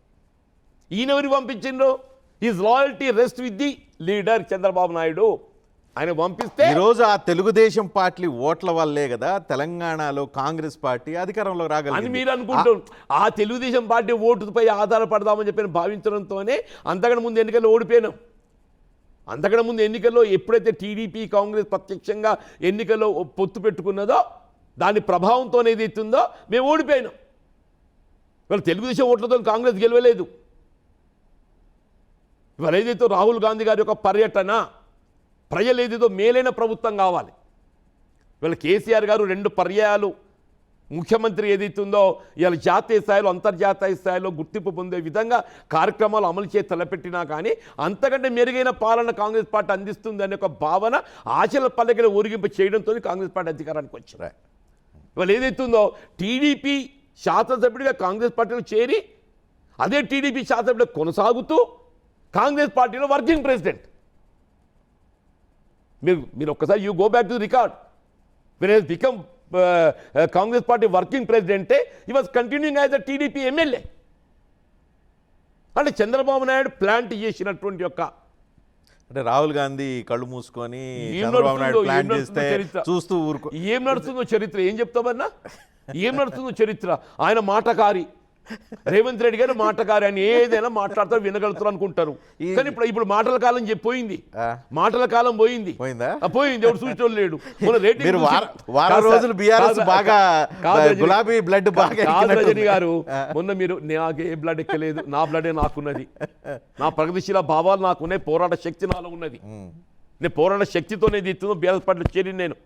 ఈయన ఎవరికి పంపించిండ్రు? His loyalty rest with the leader Chandrababu Naidu. ఆయన పంపిస్తే ఈరోజు ఆ తెలుగుదేశం పార్టీ ఓట్ల వల్లే కదా తెలంగాణలో కాంగ్రెస్ పార్టీ అధికారంలో అని రాగలిగింది. మీరు అనుకుంటారు. ఆ తెలుగుదేశం పార్టీ ఓటుపై ఆధారపడదామని చెప్పి భావించడంతోనే అంతకంటే ముందు ఎన్నికల్లో ఓడిపోయినాం. అంతకంటే ముందు ఎన్నికల్లో ఎప్పుడైతే టీడీపీ కాంగ్రెస్ ప్రత్యక్షంగా ఎన్నికల్లో పొత్తు పెట్టుకున్నదో దాని ప్రభావంతో ఏదైతుందో మేము ఓడిపోయినాం. ఇవాళ తెలుగుదేశం ఓట్లతో కాంగ్రెస్ గెలవలేదు. ఇవాళ ఏదైతే రాహుల్ గాంధీ గారి యొక్క పర్యటన ప్రజలు ఏదైతే మేలైన ప్రభుత్వం కావాలి. ఇవాళ కేసీఆర్ గారు 2 పర్యాయాలు ముఖ్యమంత్రి ఏదైతుందో ఇవాళ జాతీయ స్థాయిలో అంతర్జాతీయ స్థాయిలో గుర్తింపు పొందే విధంగా కార్యక్రమాలు అమలు చేసి తలపెట్టినా కానీ అంతకంటే మెరుగైన పాలన కాంగ్రెస్ పార్టీ అందిస్తుంది అనే ఒక భావన ఆశల పల్లకిలో ఊరిగింపు చేయడంతో కాంగ్రెస్ పార్టీ అధికారానికి వచ్చింది. ఇవాళ ఏదైతుందో టీడీపీ శాసనసభ్యుడిగా కాంగ్రెస్ పార్టీలో చేరి అదే టీడీపీ శాసనసభ్యుడిగా కొనసాగుతూ కాంగ్రెస్ పార్టీలో వర్కింగ్ ప్రెసిడెంట్. మీరు ఒక్కసారి you go back to record when he's become Congress party working ప్రెసిడెంటే he was continuing as a TDP MLA. అంటే చంద్రబాబు నాయుడు ప్లాంట్ చేసినటువంటి యొక్క అంటే రాహుల్ గాంధీ కళ్ళు మూసుకొని ఏం చంద్రబాబు నాయుడు నడుస్తుందో, ప్లాన్ ఏం చేస్తే నడుస్తుందో చరిత్ర. చూస్తూ ఊరుకో. ఏం నడుస్తుందో చరిత్ర ఏం చెప్తామన్నా? ఏం నడుస్తుందో చరిత్ర. ఆయన మాటకారి, రేవంత్ రెడ్డి గారు మాటకారి అని ఏదైనా మాట్లాడతారు, వినగలుగుతారు అనుకుంటారు. కానీ ఇప్పుడు మాటల కాలం పోయింది. మాటల కాలం పోయింది. పోయిందా? పోయింది. ఎవరు చూసేటోళ్ళు లేడు. మన రేటింగ్ మీరు వారం రోజులు బీఆర్ఎస్ బాగా గులాబీ బ్లడ్ బాగా రజని గారు మొన్న మీరు నాకు ఏ బ్లడ్ ఎక్కలేదు, నా బ్లడే నాకున్నది, నా ప్రగతిశీల భావాలు నాకున్నాయి, పోరాట శక్తి నాలో ఉన్నది. నేను పోరాట శక్తితోనే దిత్తుందో బీఆర్ఎస్ పార్టీలో చేరి నేను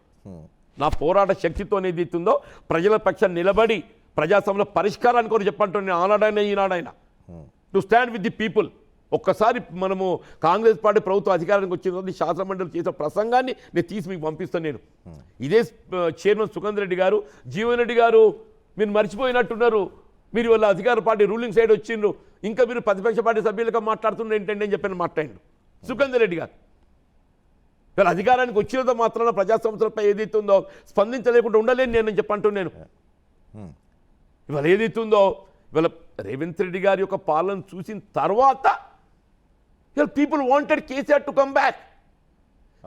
నా పోరాట శక్తితోనే దిత్తుందో ప్రజల పక్షాన్ని నిలబడి ప్రజాస్వామ్యంలో పరిష్కారాన్ని కూడా చెప్పంటాను. నేను ఆనాడైనా ఈనాడైనా to stand with the people. ఒక్కసారి మనము కాంగ్రెస్ పార్టీ ప్రభుత్వం అధికారానికి వచ్చిన తర్వాత శాసనమండలి చేసిన ప్రసంగాన్ని నేను తీసి మీకు పంపిస్తాను. నేను ఇదే చైర్మన్ సుగంధ్ రెడ్డి గారు, జీవన్ రెడ్డి గారు మీరు మర్చిపోయినట్టున్నారు, మీరు వాళ్ళ అధికార పార్టీ రూలింగ్ సైడ్ వచ్చిండ్రు, ఇంకా మీరు ప్రతిపక్ష పార్టీ సభ్యులుగా మాట్లాడుతున్నారు ఏంటంటే అని చెప్పి మాట్లాడిండు సుగంధ్ రెడ్డి గారు. వీళ్ళ అధికారానికి వచ్చినంత మాత్రాన ప్రజా సంస్థలపై ఏదైతే ఉందో స్పందించలేకుండా ఉండలేను నేను చెప్పంటున్నాను. ఇవాళ ఏదైతుందో ఇవాళ రేవంత్ రెడ్డి గారి యొక్క పాలన చూసిన తర్వాత ఇవాళ people wanted KCR to come back.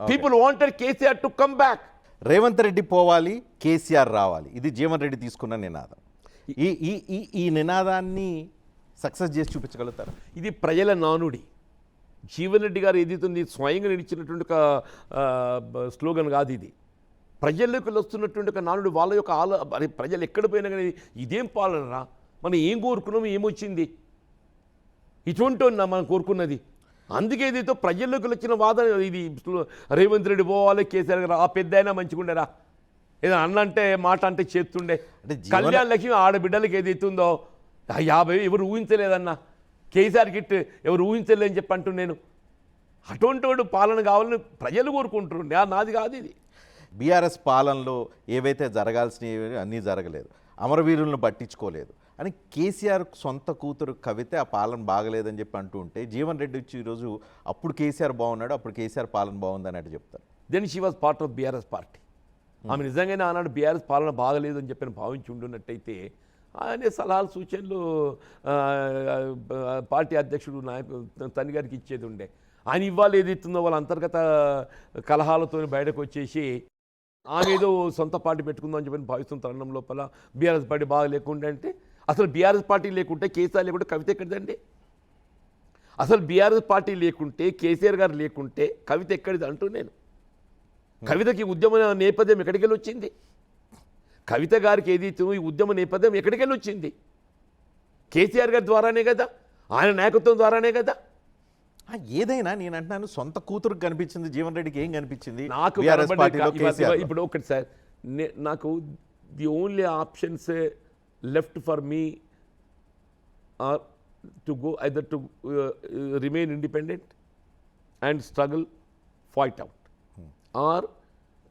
People wanted KCR to come back. Revanth Reddy పోవాలి, కేసీఆర్ రావాలి, ఇది జీవన్ రెడ్డి తీసుకున్న నినాదం. ఈ నినాదాన్ని సక్సెస్ చేసి చూపించగలుగుతారు. ఇది ప్రజల నానుడి. జీవన్ రెడ్డి గారు ఏదైతుంది స్వయంగా నిలిచినటువంటి ఒక స్లోగన్ కాదు ఇది. ప్రజల్లోకి వస్తున్నటువంటి ఒక నానుడు. వాళ్ళ యొక్క ప్రజలు ఎక్కడ పోయినా కానీ ఇదేం పాలనరా, మనం ఏం కోరుకున్నాము, ఏమొచ్చింది, ఇటువంటి మనం కోరుకున్నది. అందుకే ఏదైతే ప్రజల్లోకి వచ్చిన వాదన ఇది. రేవంత్ రెడ్డి పోవాలి, కేసీఆర్ గారు ఆ పెద్ద అయినా మంచిగుండేరా, ఏదో అన్నంటే మాట అంటే చేస్తుండే. కళ్యాణ్ లక్ష్మి ఆడబిడ్డలకి ఏదైతుందో 50 ఎవరు ఊహించలేదన్నా, కేసీఆర్ కిట్ ఎవరు ఊహించలేదని చెప్పి అంటూ నేను అటువంటి పాలన కావాలని ప్రజలు కోరుకుంటుండే. నాది కాదు ఇది. బీఆర్ఎస్ పాలనలో ఏవైతే జరగాల్సినవి అన్నీ జరగలేదు, అమరవీరులను పట్టించుకోలేదు అని కేసీఆర్ సొంత కూతురు కవిత ఆ పాలన బాగలేదని చెప్పి అంటూ ఉంటే, జీవన్ రెడ్డి వచ్చి ఈరోజు అప్పుడు కేసీఆర్ బాగున్నాడు, అప్పుడు కేసీఆర్ పాలన బాగుంది అన్నట్టు చెప్తారు. Then she was part of BRS party. ఆమె నిజంగానే ఆనాడు బీఆర్ఎస్ పాలన బాగలేదు అని చెప్పి భావించి ఉండున్నట్టయితే ఆయన సలహాలు సూచనలు పార్టీ అధ్యక్షుడు నాయకుడు తని గారికి ఇచ్చేది ఉండే. ఆయన ఇవ్వాలి ఏదైతుందో వాళ్ళ అంతర్గత కలహాలతో బయటకు వచ్చేసి ఆమె ఏదో సొంత పార్టీ పెట్టుకుందాం అని చెప్పి భావిస్తున్న తరుణం లోపల బీఆర్ఎస్ పార్టీ బాగా లేకుండా అంటే, అసలు బీఆర్ఎస్ పార్టీ లేకుంటే కేసీఆర్ లేకుంటే కవిత ఎక్కడిదండి? అసలు బీఆర్ఎస్ పార్టీ లేకుంటే కేసీఆర్ గారు లేకుంటే కవిత ఎక్కడిది అంటూ నేను. కవితకి ఉద్యమ నేపథ్యం ఎక్కడికెళ్ళి వచ్చింది? కవిత గారికి ఏదైతే ఈ ఉద్యమ నేపథ్యం ఎక్కడికెళ్ళి వచ్చింది? కేసీఆర్ గారి ద్వారానే కదా, ఆయన నాయకత్వం ద్వారానే కదా. ఏదైనా నేను అంటున్నాను, సొంత కూతురుకు కనిపించింది, జీవన్ రెడ్డికి ఏం కనిపించింది? నాకు ఇప్పుడు ఒకటి సార్, నాకు the only options left for me are to go either to remain independent and struggle fight out, or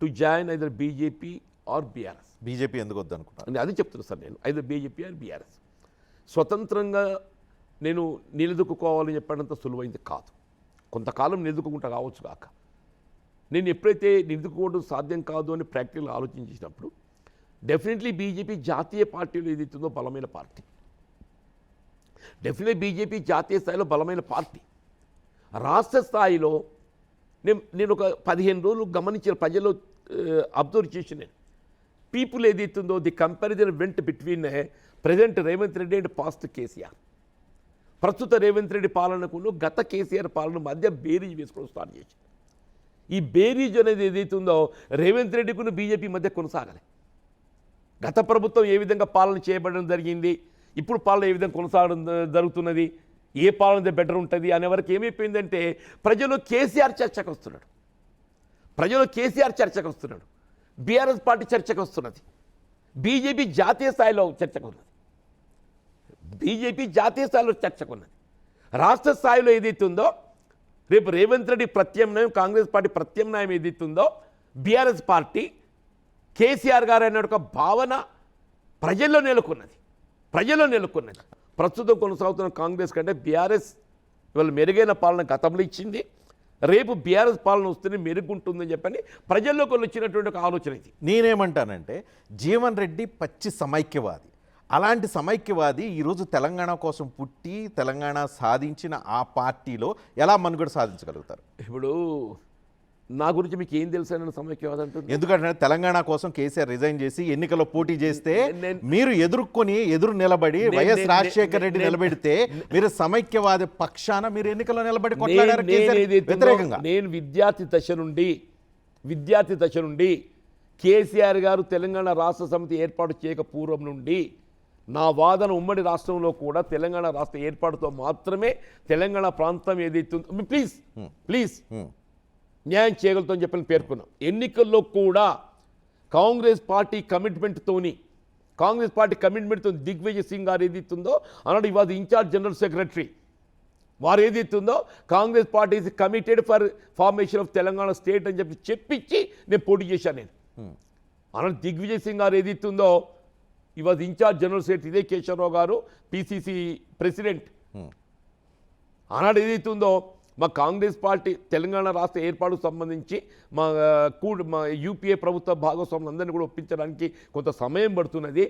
to join either BJP or BRS. BJP ఎందుకు వద్దనుకుంటాను అది చెప్తున్నా సార్ నేను. Either BJP or BRS. స్వతంత్రంగా నేను నిలదొక్కుకోవాలని చెప్పడంత సులువైంది కాదు. కొంతకాలం నిలదొక్కుంటా కావచ్చు కాక, నేను ఎప్పుడైతే నిలదొక్కుకోవడం సాధ్యం కాదు అని ప్రాక్టికల్గా ఆలోచించినప్పుడు డెఫినెట్లీ బీజేపీ జాతీయ పార్టీలో ఏదైతుందో బలమైన పార్టీ. డెఫినెట్లీ బీజేపీ జాతీయ స్థాయిలో బలమైన పార్టీ. రాష్ట్ర స్థాయిలో నేను ఒక 15 రోజులు గమనించిన ప్రజల్లో అబ్జర్వ్ చేసి నేను పీపుల్ ఏదైతుందో the comparison vent between present Revanth Reddy and past KCR. ప్రస్తుత రేవంత్ రెడ్డి పాలనకును గత కేసీఆర్ పాలన మధ్య బేరీజ్ వేసుకోవడం స్టార్ట్ చేసింది. ఈ బేరీజ్ అనేది ఏదైతుందో రేవంత్ రెడ్డికును బీజేపీ మధ్య కొనసాగాలి. గత ప్రభుత్వం ఏ విధంగా పాలన చేయబడడం జరిగింది, ఇప్పుడు పాలన ఏ విధంగా కొనసాగడం జరుగుతున్నది, ఏ పాలన బెటర్ ఉంటుంది అనే వరకు ఏమైపోయిందంటే ప్రజలు కేసీఆర్ చర్చకు వస్తున్నాడు, బీఆర్ఎస్ పార్టీ చర్చకు వస్తున్నది, బీజేపీ జాతీయ స్థాయిలో చర్చకు ఉన్నది, రాష్ట్ర స్థాయిలో ఏదైతే ఉందో రేపు రేవంత్ రెడ్డి ప్రత్యామ్నాయం, కాంగ్రెస్ పార్టీ ప్రత్యామ్నాయం ఏదైతే ఉందో బీఆర్ఎస్ పార్టీ కేసీఆర్ గారు అనే ఒక భావన ప్రజల్లో నెలకొన్నది. ప్రస్తుతం కొనసాగుతున్న కాంగ్రెస్ కంటే బీఆర్ఎస్ ఇవాళ మెరుగైన పాలన గతంలో ఇచ్చింది, రేపు బీఆర్ఎస్ పాలన వస్తేనే మెరుగుంటుందని చెప్పని ప్రజల్లోకి వచ్చినటువంటి ఒక ఆలోచన ఇది. నేనేమంటానంటే జీవన్ రెడ్డి పచ్చి సమైక్యవాది. అలాంటి సమైక్యవాది ఈరోజు తెలంగాణ కోసం పుట్టి తెలంగాణ సాధించిన ఆ పార్టీలో ఎలా మనుగడ సాధించగలుగుతారు? ఇప్పుడు నా గురించి మీకు ఏం తెలుసు అని సమైక్యవాది అంటుంది. ఎందుకంటే తెలంగాణ కోసం కేసీఆర్ రిజైన్ చేసి ఎన్నికల్లో పోటీ చేస్తే మీరు ఎదురు నిలబడి వైఎస్ రాజశేఖర రెడ్డి నిలబెడితే మీరు సమైక్యవాది పక్షాన మీరు ఎన్నికల్లో నిలబడి కొట్లాడారు వ్యతిరేకంగా. నేను విద్యార్థి దశ నుండి కేసీఆర్ గారు తెలంగాణ రాష్ట్ర సమితి ఏర్పాటు చేయక పూర్వం నుండి నా వాదన ఉమ్మడి రాష్ట్రంలో కూడా తెలంగాణ రాష్ట్ర ఏర్పాటుతో మాత్రమే తెలంగాణ ప్రాంతం ఏదైతే ప్లీజ్ న్యాయం చేయగలుగుతామని చెప్పని పేర్కొన్నాం. ఎన్నికల్లో కూడా కాంగ్రెస్ పార్టీ కమిట్మెంట్తో దిగ్విజయ్ సింగ్ గారు ఏదైతుందో అన్నాడు, ఇవాళ ఇన్ఛార్జ్ జనరల్ సెక్రటరీ వారు ఏదైతుందో Congress party is committed for formation of Telangana state అని చెప్పించి నేను పోటీ చేశాను. నేను అన్నాడు దిగ్విజయ్ సింగ్ గారు ఏదైతుందో ఇవాళ ఇన్ఛార్జ్ జనరల్ సెక్రటరీ ఇదే కేశవరావు గారు పిసిసి ప్రెసిడెంట్. ఆనాడు ఏదైతుందో మా కాంగ్రెస్ పార్టీ తెలంగాణ రాష్ట్ర ఏర్పాటుకు సంబంధించి మా యూపీఏ ప్రభుత్వ భాగస్వాములందరినీ కూడా ఒప్పించడానికి కొంత సమయం పడుతున్నది.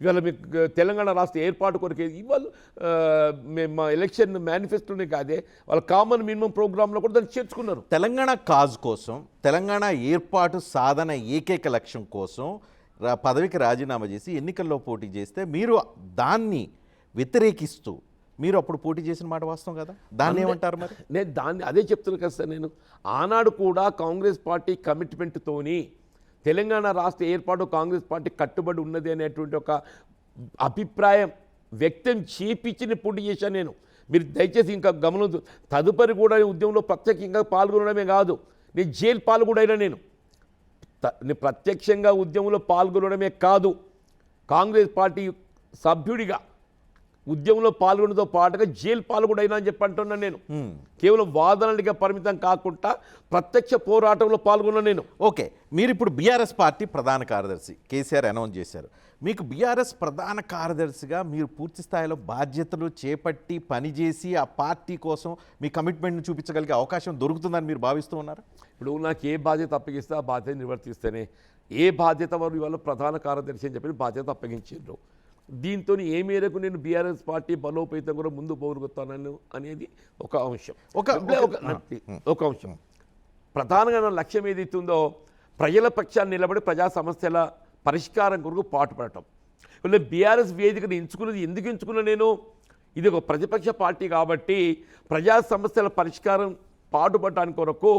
ఇవాళ మీకు తెలంగాణ రాష్ట్ర ఏర్పాటు కొరకు ఇవాళ మేము మా ఎలక్షన్ మేనిఫెస్టోనే కాదే వాళ్ళ కామన్ మినిమం ప్రోగ్రాంలో కూడా దాన్ని చేర్చుకున్నారు. తెలంగాణ కాజ్ కోసం, తెలంగాణ ఏర్పాటు సాధన ఏకైక లక్ష్యం కోసం పదవికి రాజీనామా చేసి ఎన్నికల్లో పోటీ చేస్తే మీరు దాన్ని వ్యతిరేకిస్తూ మీరు అప్పుడు పోటీ చేసిన మాట వాస్తవం కదా, దాన్ని ఏమంటారు మరి? నేను దాన్ని అదే చెప్తున్నాను కదా సార్. నేను ఆనాడు కూడా కాంగ్రెస్ పార్టీ కమిట్మెంట్తోని తెలంగాణ రాష్ట్ర ఏర్పాటు కాంగ్రెస్ పార్టీ కట్టుబడి ఉన్నది అనేటువంటి ఒక అభిప్రాయం వ్యక్తం చేపించి పోటీ చేశాను నేను. మీరు దయచేసి ఇంకా గమనించు, తదుపరి కూడా ఉద్యమంలో ప్రత్యేకంగా పాల్గొనడమే కాదు, నేను జైలు పాలు కూడా అయినా నేను ప్రత్యక్షంగా ఉద్యమంలో పాల్గొనడమే కాదు, కాంగ్రెస్ పార్టీ సభ్యుడిగా ఉద్యమంలో పాల్గొనడంతో పాటుగా జైలు పాలు కూడా అయినా అని చెప్పి అంటున్నాను నేను. కేవలం వాదనలుగా పరిమితం కాకుండా ప్రత్యక్ష పోరాటంలో పాల్గొన్నా నేను. ఓకే, మీరు ఇప్పుడు బీఆర్ఎస్ పార్టీ ప్రధాన కార్యదర్శి కేసీఆర్ అనౌన్స్ చేశారు. మీకు బీఆర్ఎస్ ప్రధాన కార్యదర్శిగా మీరు పూర్తి స్థాయిలో బాధ్యతలు చేపట్టి పనిచేసి ఆ పార్టీ కోసం మీ కమిట్మెంట్ని చూపించగలిగే అవకాశం దొరుకుతుందని మీరు భావిస్తూ ఉన్నారు? ఇప్పుడు నాకు ఏ బాధ్యత అప్పగిస్తే ఆ బాధ్యత నిర్వర్తిస్తేనే, ఏ బాధ్యత వారు ఇవాళ ప్రధాన కార్యదర్శి అని చెప్పి బాధ్యత అప్పగించారు. దీంతో ఏ మేరకు నేను బీఆర్ఎస్ పార్టీ బలోపేతం కూడా ముందు పోగొడతాను అనేది ఒక అంశం. ఒక అంశం ప్రధానంగా నా లక్ష్యం ఏదైతుందో ప్రజల పక్షాన్ని నిలబడి ప్రజా సమస్యల పరిష్కారం కొరకు పాటుపడటం. వీళ్ళ బీఆర్ఎస్ వేదికను ఎంచుకున్నది ఎందుకు ఎంచుకున్నా నేను, ఇది ఒక ప్రతిపక్ష పార్టీ కాబట్టి ప్రజా సమస్యల పరిష్కారం పాటుపడటానికి కొరకు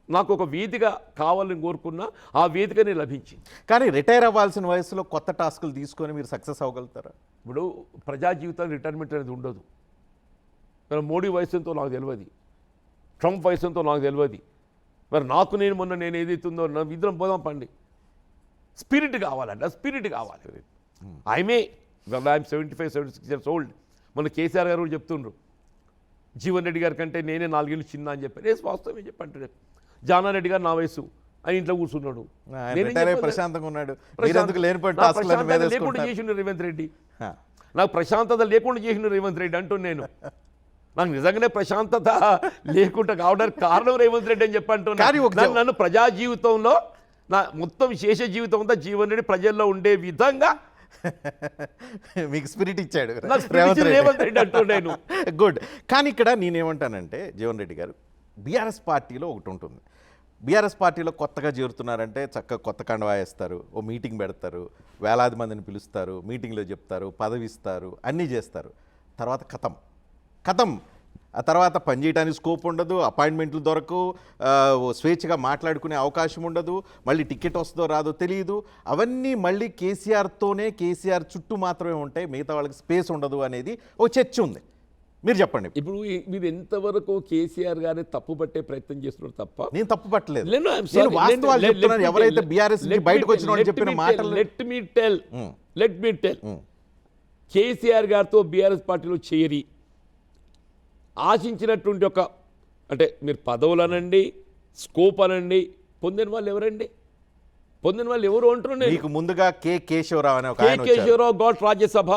నాకు ఒక వేదిక కావాలని కోరుకున్నా, ఆ వేదికనే లభించింది. కానీ రిటైర్ అవ్వాల్సిన వయసులో కొత్త టాస్కులు తీసుకొని మీరు సక్సెస్ అవ్వగలుగుతారా? ఇప్పుడు ప్రజా జీవితానికి రిటైర్మెంట్ అనేది ఉండదు. మరి మోడీ వయసు ఎంతో నాకు తెలియదు, ట్రంప్ వయసు ఎంతో నాకు తెలియదు. మరి నాకు నేను ఏదైతుందో నా ఇద్దరం పోదాం పండి. స్పిరిట్ కావాలండి, స్పిరిట్ కావాలి. I'm 75-76 years old. మన కేసీఆర్ గారు కూడా చెప్తుండ్రు జీవన్ రెడ్డి గారి కంటే నేనే 4 ఏళ్ళు చిన్న అని చెప్పి. వాస్తవమే చెప్పంటారు. జానారెడ్డి గారు నా వయసు ఆయన ఇంట్లో కూర్చున్నాడు, ప్రశాంతంగా ఉన్నాడు. లేకుండా చేసిండు రేవంత్ రెడ్డి, నాకు ప్రశాంతత లేకుండా చేసిండు రేవంత్ రెడ్డి అంటూ నేను. నాకు నిజంగానే ప్రశాంతత లేకుండా కావడానికి కారణం రేవంత్ రెడ్డి అని చెప్పంటున్నాను. నన్ను ప్రజా జీవితంలో నా మొత్తం శేష జీవితం అంతా జీవన్ రెడ్డి ప్రజల్లో ఉండే విధంగా మీకు స్పిరిట్ ఇచ్చాడు రేవంత్ రెడ్డి అంటూ నేను. గుడ్. కానీ ఇక్కడ నేనేమంటానంటే జీవన్ రెడ్డి గారు, బీఆర్ఎస్ పార్టీలో ఒకటి ఉంటుంది. బీఆర్ఎస్ పార్టీలో కొత్తగా చేరుతున్నారంటే చక్కగా కొత్త కండువా వేస్తారు, ఓ మీటింగ్ పెడతారు, వేలాది మందిని పిలుస్తారు, మీటింగ్లో చెప్తారు, పదవి ఇస్తారు, అన్నీ చేస్తారు. తర్వాత కథం. ఆ తర్వాత పనిచేయడానికి స్కోప్ ఉండదు, అపాయింట్మెంట్లు దొరకవు, స్వేచ్ఛగా మాట్లాడుకునే అవకాశం ఉండదు, మళ్ళీ టికెట్ వస్తుందో రాదో తెలియదు. అవన్నీ మళ్ళీ కేసీఆర్ చుట్టూ మాత్రమే ఉంటాయి, మిగతా వాళ్ళకి స్పేస్ ఉండదు అనేది ఒక చర్చ ఉంది. మీరు చెప్పండి. ఇప్పుడు మీరు ఎంతవరకు కేసీఆర్ గారిని తప్పు పట్టే ప్రయత్నం చేస్తున్నారు తప్ప నేను తప్పు పట్టలేదు. నేను వాస్తవాలు చెప్తున్నాను. ఎవరైతే బీఆర్ఎస్ నుంచి బయటకు వచ్చిన వాళ్ళు చెప్పిన మాటలు లెట్ మీ టెల్ కేసీఆర్ గారితో బీఆర్ఎస్ పార్టీలో చేరి ఆశించినటువంటి ఒక అంటే మీరు పదవులు అనండి, స్కోప్ అనండి, పొందిన వాళ్ళు ఎవరండి? పొందిన వాళ్ళు ఎవరు అంటున్నారు? మీకు ముందుగా కేశవరావు అనే ఒక ఆయన వచ్చారు. Keshava Rao got Rajya Sabha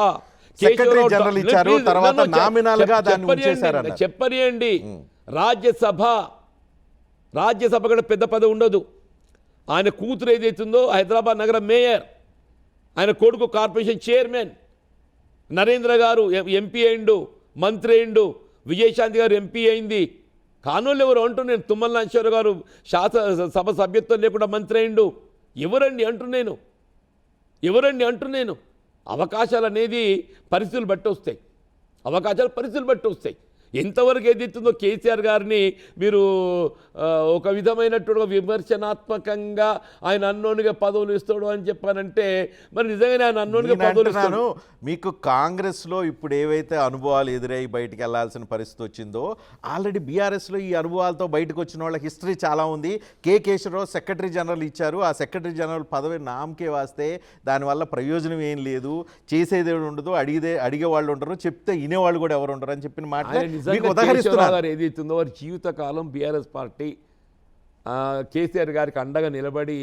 secretary general ఇచ్చారు, తర్వాత నామినల్ గా దాన్ని ఉంచేశారు. చెప్పనియండి, రాజ్యసభ కూడా పెద్ద పదవి ఉండదు. ఆయన కూతురు ఏదైతుందో హైదరాబాద్ నగర మేయర్, ఆయన కొడుకు కార్పొరేషన్ చైర్మన్, నరేంద్ర గారు ఎంపీ అయిండు, మంత్రి అయిండు, విజయశాంతి గారు ఎంపీ అయింది. కానోళ్ళు ఎవరు అంటున్నాను? తుమ్మల నాగేశ్వర గారు శాసనసభ సభ్యత్వం లేకుండా మంత్రి అయిండు. ఎవరండి అంటున్నాను? అవకాశాలు అనేది పరిస్థితులు బట్టి వస్తాయి. ఎంతవరకు ఏదైతుందో కేసీఆర్ గారిని మీరు ఒక విధమైనటువంటి విమర్శనాత్మకంగా ఆయన అన్నోనిగా పదవులు ఇస్తాడు అని చెప్పానంటే మరి నిజంగానే ఆయన అన్నోనిగా పదవులు ఇస్తాను. మీకు కాంగ్రెస్లో ఇప్పుడు ఏవైతే అనుభవాలు ఎదురై బయటికి వెళ్లాల్సిన పరిస్థితి వచ్చిందో, ఆల్రెడీ బీఆర్ఎస్లో ఈ అనుభవాలతో బయటకు వచ్చిన వాళ్ళ హిస్టరీ చాలా ఉంది. కేశవరావు సెక్రటరీ జనరల్ ఇచ్చారు. ఆ సెక్రటరీ జనరల్ పదవి నామకే వాస్తే దానివల్ల ప్రయోజనం ఏం లేదు, చేసేది ఉండదు, అడిగే వాళ్ళు ఉండరు, చెప్తే వినేవాళ్ళు కూడా ఎవరు ఉండరు అని చెప్పిన మాట గారు ఏదైతుందో వారి జీవితకాలం బీఆర్ఎస్ పార్టీ కేసీఆర్ గారికి అండగా నిలబడి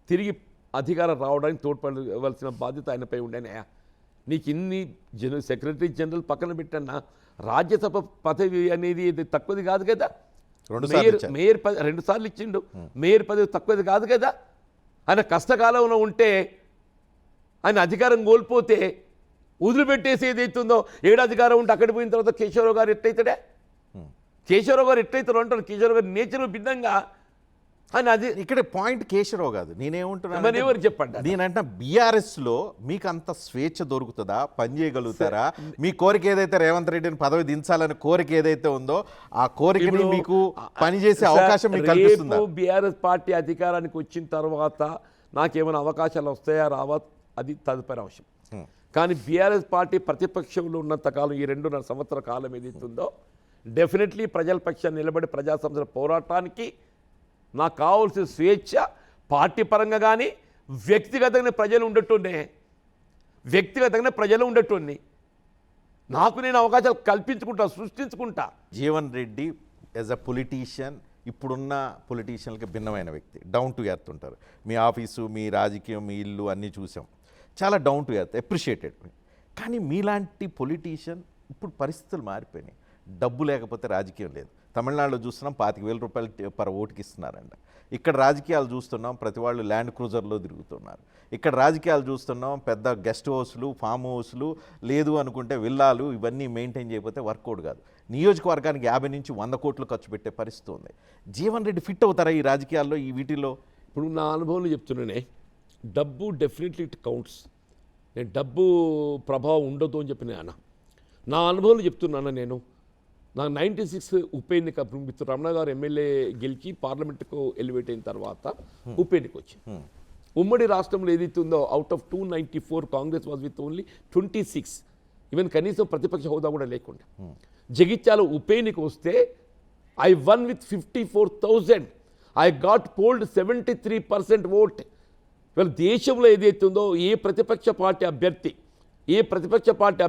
తిరిగి అధికారం రావడానికి తోడ్పడవలసిన బాధ్యత ఆయనపై ఉండేనా? నీకు ఇన్ని సెక్రటరీ జనరల్ పక్కన పెట్టన్నా, రాజ్యసభ పదవి అనేది తక్కువది కాదు కదా. మేయర్ 2 సార్లు ఇచ్చిండు. మేయర్ పదవి తక్కువది కాదు కదా. ఆయన కష్టకాలంలో ఉంటే ఆయన అధికారం కోల్పోతే వదిలిపెట్టేసి ఏదైతుందో, అధికారం ఉంటే అక్కడికి పోయిన తర్వాత కేశవరావు గారు ఎట్లయితాడే? కేశవరావు గారు ఎట్లయితారు అంటారు. కేశవరావు గారు నేచర్ భిన్నంగా అని అది ఇక్కడ పాయింట్. కేశవరావు కాదు, నేనేమంటున్నాను, ఎవరు చెప్పండి. నేనంటే బీఆర్ఎస్లో మీకు అంత స్వేచ్ఛ దొరుకుతుందా? పని చేయగలుగుతారా? మీ కోరిక ఏదైతే రేవంత్ రెడ్డిని పదవి దించాలని కోరిక ఏదైతే ఉందో, ఆ కోరికని మీకు పనిచేసే అవకాశం మీకు కల్పిస్తుందా? బీఆర్ఎస్ పార్టీ అధికారానికి వచ్చిన తర్వాత నాకేమైనా అవకాశాలు వస్తాయా రావా అది తదుపరి అంశం. కానీ బీఆర్ఎస్ పార్టీ ప్రతిపక్షంలో ఉన్నంతకాలం, ఈ 2.5 సంవత్సరాల కాలం ఏదైతుందో, డెఫినెట్లీ ప్రజల పక్షాన్ని నిలబడి ప్రజా సమస్యల పోరాటానికి నాకు కావాల్సిన స్వేచ్ఛ పార్టీ పరంగా కానీ వ్యక్తిగతంగా ప్రజలు ఉండేటోన్ని నాకు నేను అవకాశాలు కల్పించుకుంటా, సృష్టించుకుంటా. Jeevan Reddy as a politician ఇప్పుడున్న పొలిటీషియన్కి భిన్నమైన వ్యక్తి. డౌన్ టు ఎర్త్ ఉంటారు. మీ ఆఫీసు, మీ రాజకీయం, మీ ఇల్లు అన్నీ చూసాం. చాలా డౌన్ టు ఎర్త్, అప్రిషియేటెడ్. కానీ మీలాంటి పొలిటీషియన్ ఇప్పుడు పరిస్థితులు మారిపోయినాయి. డబ్బు లేకపోతే రాజకీయం లేదు. తమిళనాడులో చూస్తున్నాం 25,000 రూపాయలు పర్ ఓటుకి ఇస్తున్నారంట. ఇక్కడ రాజకీయాలు చూస్తున్నాం, ప్రతి వాళ్ళు ల్యాండ్ క్రూజర్లో తిరుగుతున్నారు. ఇక్కడ రాజకీయాలు చూస్తున్నాం, పెద్ద గెస్ట్ హౌస్లు, ఫామ్ హౌస్లు, లేదు అనుకుంటే విల్లాలు, ఇవన్నీ మెయింటైన్ చేయకపోతే వర్కౌట్ కాదు. నియోజకవర్గానికి 50 నుంచి 100 కోట్లు ఖర్చు పెట్టే పరిస్థితి ఉంది. జీవన్ రెడ్డి ఫిట్ అవుతారా ఈ రాజకీయాల్లో, ఈ వీటిలో? ఇప్పుడు నా అనుభవంలో చెప్తున్నానే, డబ్బు డెఫినెట్లీ ఇట్ కౌంట్స్. నేను డబ్బు ప్రభావం ఉండదు అని చెప్పిన నా అనుభవంలో చెప్తున్నాను. నాకు 96 ఉప ఎన్నిక మిత్రుడు రమణ గారు ఎమ్మెల్యే గెలిచి పార్లమెంటుకు ఎలివేట్ అయిన తర్వాత ఉప ఎన్నిక వచ్చింది. ఉమ్మడి రాష్ట్రంలో ఏదైతుందో out of 294 Congress was with only 26, even కనీసం ప్రతిపక్ష హోదా కూడా లేకుండా. జగిత్యాల ఉప ఎన్నిక వస్తే I won with 54,000. I got polled 73% vote. ఇవాళ దేశంలో ఏదైతుందో ఏ ప్రతిపక్ష పార్టీ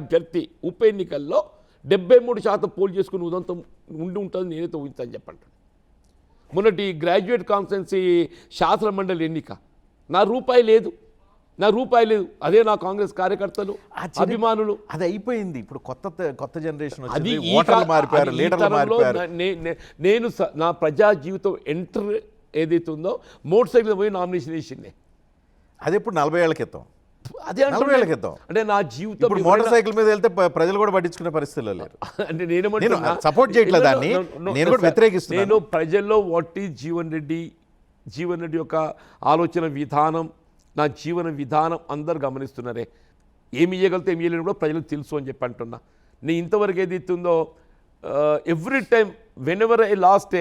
అభ్యర్థి ఉప ఎన్నికల్లో 73% పోల్ చేసుకుని ఉదంతం ఉంటుంది నేనైతే ఊహించాను చెప్పండి. మొన్నటి గ్రాడ్యుయేట్ కాన్ఫరెన్సీ శాసన మండలి ఎన్నిక నా రూపాయి లేదు. అదే నా కాంగ్రెస్ కార్యకర్తలు, అభిమానులు. అది అయిపోయింది. ఇప్పుడు కొత్త జనరేషన్ వచ్చింది, ఓటర్లు మారిపోయారు, లీడర్లు మారిపోయారు. నేను నా ప్రజా జీవితం ఎంటర్ ఏదైతే ఉందో మోటార్ సైకిల్ పోయి నామినేషన్ వేసింది. అది ఇప్పుడు 40 ఏళ్ల క్రితం. అదే 40 ఏళ్ల క్రితం. అంటే నా జీవితం ఇప్పుడు మోటార్ సైకిల్ మీద వెళ్తే ప్రజలు కూడా పట్టించుకునే పరిస్థితిలో లేరు. అంటే నేను support చేయట్లేదు దాన్ని. నేను కూడా వ్యతిరేకిస్తున్నాను. నేను ప్రజల్లో వాట్ ఈజ్ జీవన్ రెడ్డి యొక్క ఆలోచన విధానం, నా జీవన విధానం అందరు గమనిస్తున్నారే. ఏమి ఇవ్వగలితే ఏమి ఇవ్వలేని కూడా ప్రజలకు తెలుసు అని చెప్పి అంటున్నా. నేను ఇంతవరకు ఏది ఇస్తుందో every time when ever I last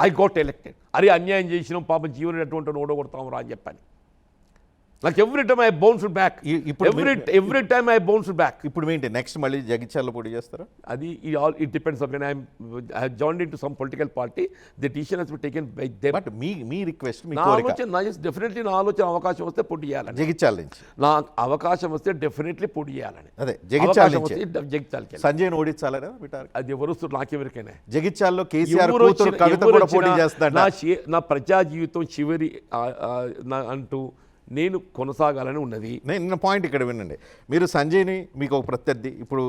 I got elected. అరే అన్యాయం చేసినాం పాపం జీవన్ రెడ్డి అటువంటి ఓడగొడతాం రా అని చెప్పని. నాకు every time I bounced back. Every time I bounced back. ఇప్పుడు ఏంటి నెక్స్ట్ మళ్ళీ జగిత్యాలలో పోటీ చేస్తారా? అది it depends on I have joined into some political party. The decision has been taken by them. But మీ రిక్వెస్ట్, మీ నా కోరిక ఆలోచన డెఫినెట్లీ నా ఆలోచన అవకాశం వస్తే పోటీ చేయాలని. జగిత్యాల నుంచి నా అవకాశం వస్తే డెఫినెట్లీ పోటీ చేయాలని. అదే జగిత్యాల అవకాశం నుంచి వస్తే జగిత్యాలకి. సంజయ్ని ఓడించాలనే బిటారు. అది ఎవరు నాకెవరికైనా జగిత్యాలలో కేసీఆర్ కూతురు కవిత కూడా పోటీ చేస్తాడు. నా ప్రజా జీవితం చివరి అంటూ నేను కొనసాగాలని ఉన్నది. నేను పాయింట్ ఇక్కడ వినండి. మీరు సంజయ్ని మీకు ఒక ప్రత్యర్థి ఇప్పుడు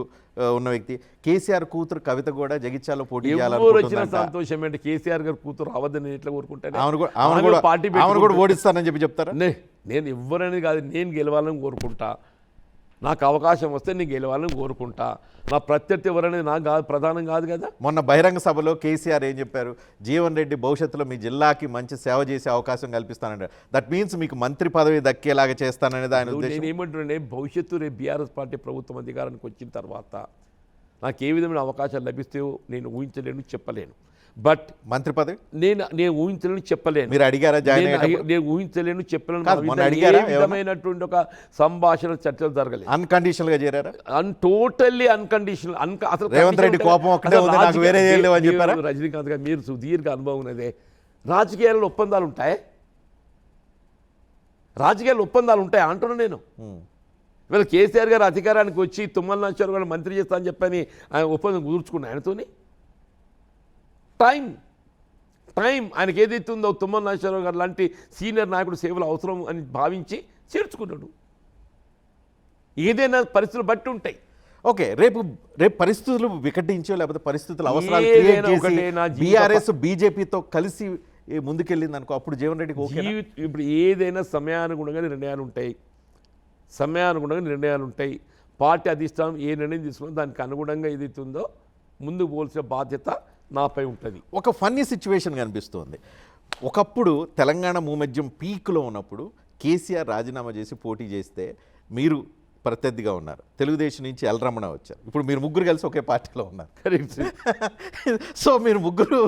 ఉన్న వ్యక్తి, కేసీఆర్ కూతురు కవిత కూడా జగిత్యాలలో పోటీ ఎవరు వచ్చిన సంతోషం అంటే కేసీఆర్ గారు కూతురు రావద్దని నేను ఎట్లా కోరుకుంటాను. ఆమెను కూడా ఓడిస్తానని చెప్పి చెప్తారా? నేను ఎవరనేది కాదు, నేను గెలవాలని కోరుకుంటా. నాకు అవకాశం వస్తే నేను గెలవాలని కోరుకుంటా. నా ప్రత్యర్థి ఎవరనేది నాకు కాదు, ప్రధానం కాదు కదా. మొన్న బహిరంగ సభలో కేసీఆర్ ఏం చెప్పారు? జీవన్ రెడ్డి భవిష్యత్తులో మీ జిల్లాకి మంచి సేవ చేసే అవకాశం కల్పిస్తానంటారు. దట్ మీన్స్ మీకు మంత్రి పదవి దక్కేలాగా చేస్తాననేది ఆయన ఉద్దేశం. నేను ఏమంటున్నానే, భవిష్యత్తు రేపు బీఆర్ఎస్ పార్టీ ప్రభుత్వం అధికారానికి వచ్చిన తర్వాత నాకు ఏ విధమైన అవకాశాలు లభిస్తాయో నేను ఊహించలేను, చెప్పలేను. బట్ మంత్రి పదవి నేను ఊహించలేను, చెప్పలేను. మీరు అడిగారా? నేను ఊహించలేను, చెప్పలేను. విధమైనటువంటి ఒక సంభాషణ చర్చలు జరగలేదు. అన్కండిషనల్ గా చేరారా? Totally unconditional. అసలు రేవంత్ రెడ్డి కోపం ఒక్కటే ఉంది, నాకు వేరే ఏం లేవు అని చెప్పారా? రజనీకాంత్ గారు మీరు సుదీర్ఘ అనుభవం ఉన్నదే. రాజకీయాల్లో ఒప్పందాలు ఉంటాయి, రాజకీయాల్లో ఒప్పందాలు ఉంటాయి అంటున్నా నేను. వీళ్ళ కేసీఆర్ గారు అధికారానికి వచ్చి తుమ్మల నాగేశ్వరరావు గారు మంత్రి చేస్తా అని చెప్పని ఆయన ఒప్పందం కుదుర్చుకున్నా ఆయనతోని. టైం ఆయనకి ఏదైతుందో తుమ్మల నాగేశ్వరరావు గారు లాంటి సీనియర్ నాయకుడు సేవలు అవసరం అని భావించి చేర్చుకున్నాడు. ఏదైనా పరిస్థితులు బట్టి ఉంటాయి. ఓకే, రేపు పరిస్థితులు వికటించో లేకపోతే పరిస్థితులు అవసరాలు క్రియేట్ చేసి బీఆర్ఎస్ బీజేపీతో కలిసి ముందుకెళ్ళింది అనుకో, అప్పుడు జీవన్ రెడ్డికి ఓకే. ఇప్పుడు ఏదైనా సమయానుగుణంగా నిర్ణయాలు ఉంటాయి. పార్టీ అధిష్టానం ఏ నిర్ణయం తీసుకున్నా దానికి అనుగుణంగా ఏదైతుందో ముందుకు పోల్సిన బాధ్యత నాపై ఉంటుంది. ఒక ఫన్నీ సిచ్యువేషన్ కనిపిస్తుంది. ఒకప్పుడు తెలంగాణ మూమెంటం పీక్లో ఉన్నప్పుడు కేసీఆర్ రాజీనామా చేసి పోటీ చేస్తే మీరు ప్రత్యర్థిగా ఉన్నారు. తెలుగుదేశం నుంచి ఎల్ రమణ వచ్చారు. ఇప్పుడు మీరు ముగ్గురు కలిసి ఒకే పార్టీలో ఉన్నారు. సో మీరు ముగ్గురు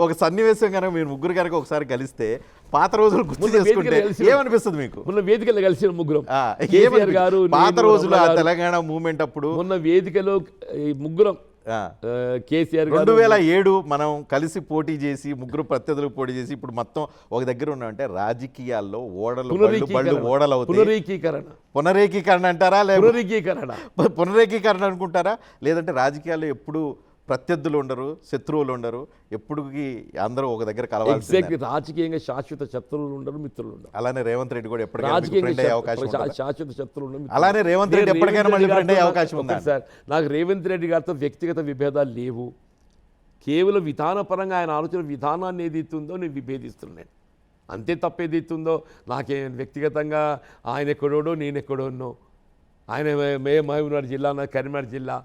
ఒక సన్నివేశం కనుక మీరు ముగ్గురు కనుక ఒకసారి కలిస్తే పాత రోజులు గుర్తు చేసుకుంటే ఏమనిపిస్తుంది మీకు? మొన్న వేదికలో కలిసిన ముగ్గురం గారు పాత రోజులు ఆ తెలంగాణ మూమెంట్ అప్పుడు మొన్న వేదికలో ముగ్గురం కేసీఆర్ 2007 మనం కలిసి పోటీ చేసి ముగ్గురు ప్రత్యర్థులకు పోటీ చేసి ఇప్పుడు మొత్తం ఒక దగ్గర ఉన్నామంటే రాజకీయాల్లో బళ్ళు ఓడలు అవుతాయి. పునరేకీకరణ అంటారా? పునరేకీకరణ అనుకుంటారా? లేదంటే రాజకీయాల్లో ఎప్పుడు ప్రత్యర్థులు ఉండరు, శత్రువులు ఉండరు, ఎప్పుడుకి అందరూ ఒక దగ్గర కలవాలి. రాజకీయంగా శాశ్వత శత్రువులు ఉండరు, మిత్రులు ఉండరు. అలానే రేవంత్ రెడ్డి కూడా శాశ్వత శత్రువులు ఉండరు. అలానే రేవంత్ రెడ్డి ఎప్పటికైనా మళ్ళీ ఫ్రెండ్ అయ్యే అవకాశం ఉంది సార్. నాకు రేవంత్ రెడ్డి గారితో వ్యక్తిగత విభేదాలు లేవు. కేవలం విధానపరంగా ఆయన ఆలోచన విధానాన్ని ఏదైతుందో నేను విభేదిస్తున్నాను, అంతే తప్ప ఏదైతుందో నాకే వ్యక్తిగతంగా ఆయన ఎక్కడోడో నేను ఎక్కడోనో. ఆయన మహబూబ్నగర్ జిల్లా, నా కరీంనగర్ జిల్లా.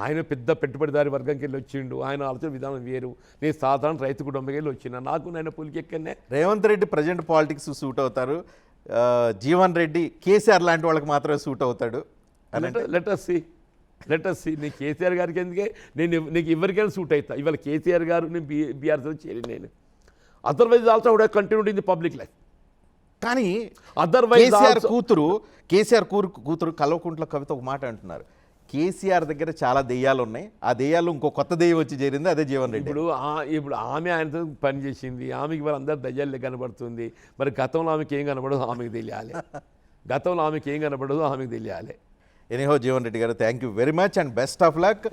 ఆయన పెద్ద పెట్టుబడిదారి వర్గంకి వెళ్ళి వచ్చిండు. ఆయన ఆలోచన విధానం వేరు. నేను సాధారణ రైతు కుటుంబంకి వెళ్ళి వచ్చిన నాకు నేను పులికి ఎక్కడనే. Revanth Reddy present politics suit అవుతారు, జీవన్ రెడ్డి కేసీఆర్ లాంటి వాళ్ళకి మాత్రమే సూట్ అవుతాడు. Let us see. నేను కేసీఆర్ గారికి ఎందుకే నీకు ఎవరికైనా సూట్ అవుతా. ఇవాళ కేసీఆర్ గారు నేను బీఆర్ఎస్లో చేరి నేను otherwise also would have continued in the public life. కానీ అదర్వైజ్ కేసీఆర్ కూతురు కల్వకుంట్ల కవిత ఒక మాట అంటున్నారు, కేసీఆర్ దగ్గర చాలా దెయ్యాలు ఉన్నాయి, ఆ దెయ్యాలు ఇంకో కొత్త దెయ్యం వచ్చి చేరింది, అదే జీవన్ రెడ్డి. ఇప్పుడు ఆమె ఆయనతో పనిచేసింది, ఆమెకి మరి అందరు దయ్యాలే కనబడుతుంది. మరి గతంలో ఆమెకి ఏం కనబడదు ఆమెకు తెలియాలి. ఎనీహో జీవన్ రెడ్డి గారు, thank you very much and best of luck.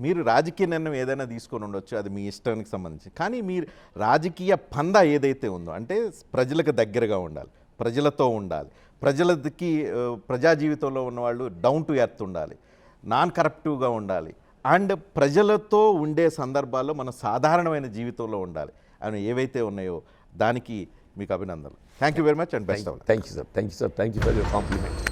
మీరు రాజకీయ నిర్ణయం ఏదైనా తీసుకొని ఉండొచ్చు, అది మీ ఇష్టానికి సంబంధించి. కానీ మీరు రాజకీయ పందా ఏదైతే ఉందో అంటే ప్రజలకు దగ్గరగా ఉండాలి, ప్రజలతో ఉండాలి, ప్రజలకి ప్రజా జీవితంలో ఉన్నవాళ్ళు డౌన్ టు ఎర్త్ ఉండాలి, నాన్ కరప్టివ్గా ఉండాలి, అండ్ ప్రజలతో ఉండే సందర్భాల్లో మన సాధారణమైన జీవితంలో ఉండాలి అని ఏవైతే ఉన్నాయో దానికి మీకు అభినందనలు. Thank you very much and best of luck. Thank you sir for your compliment.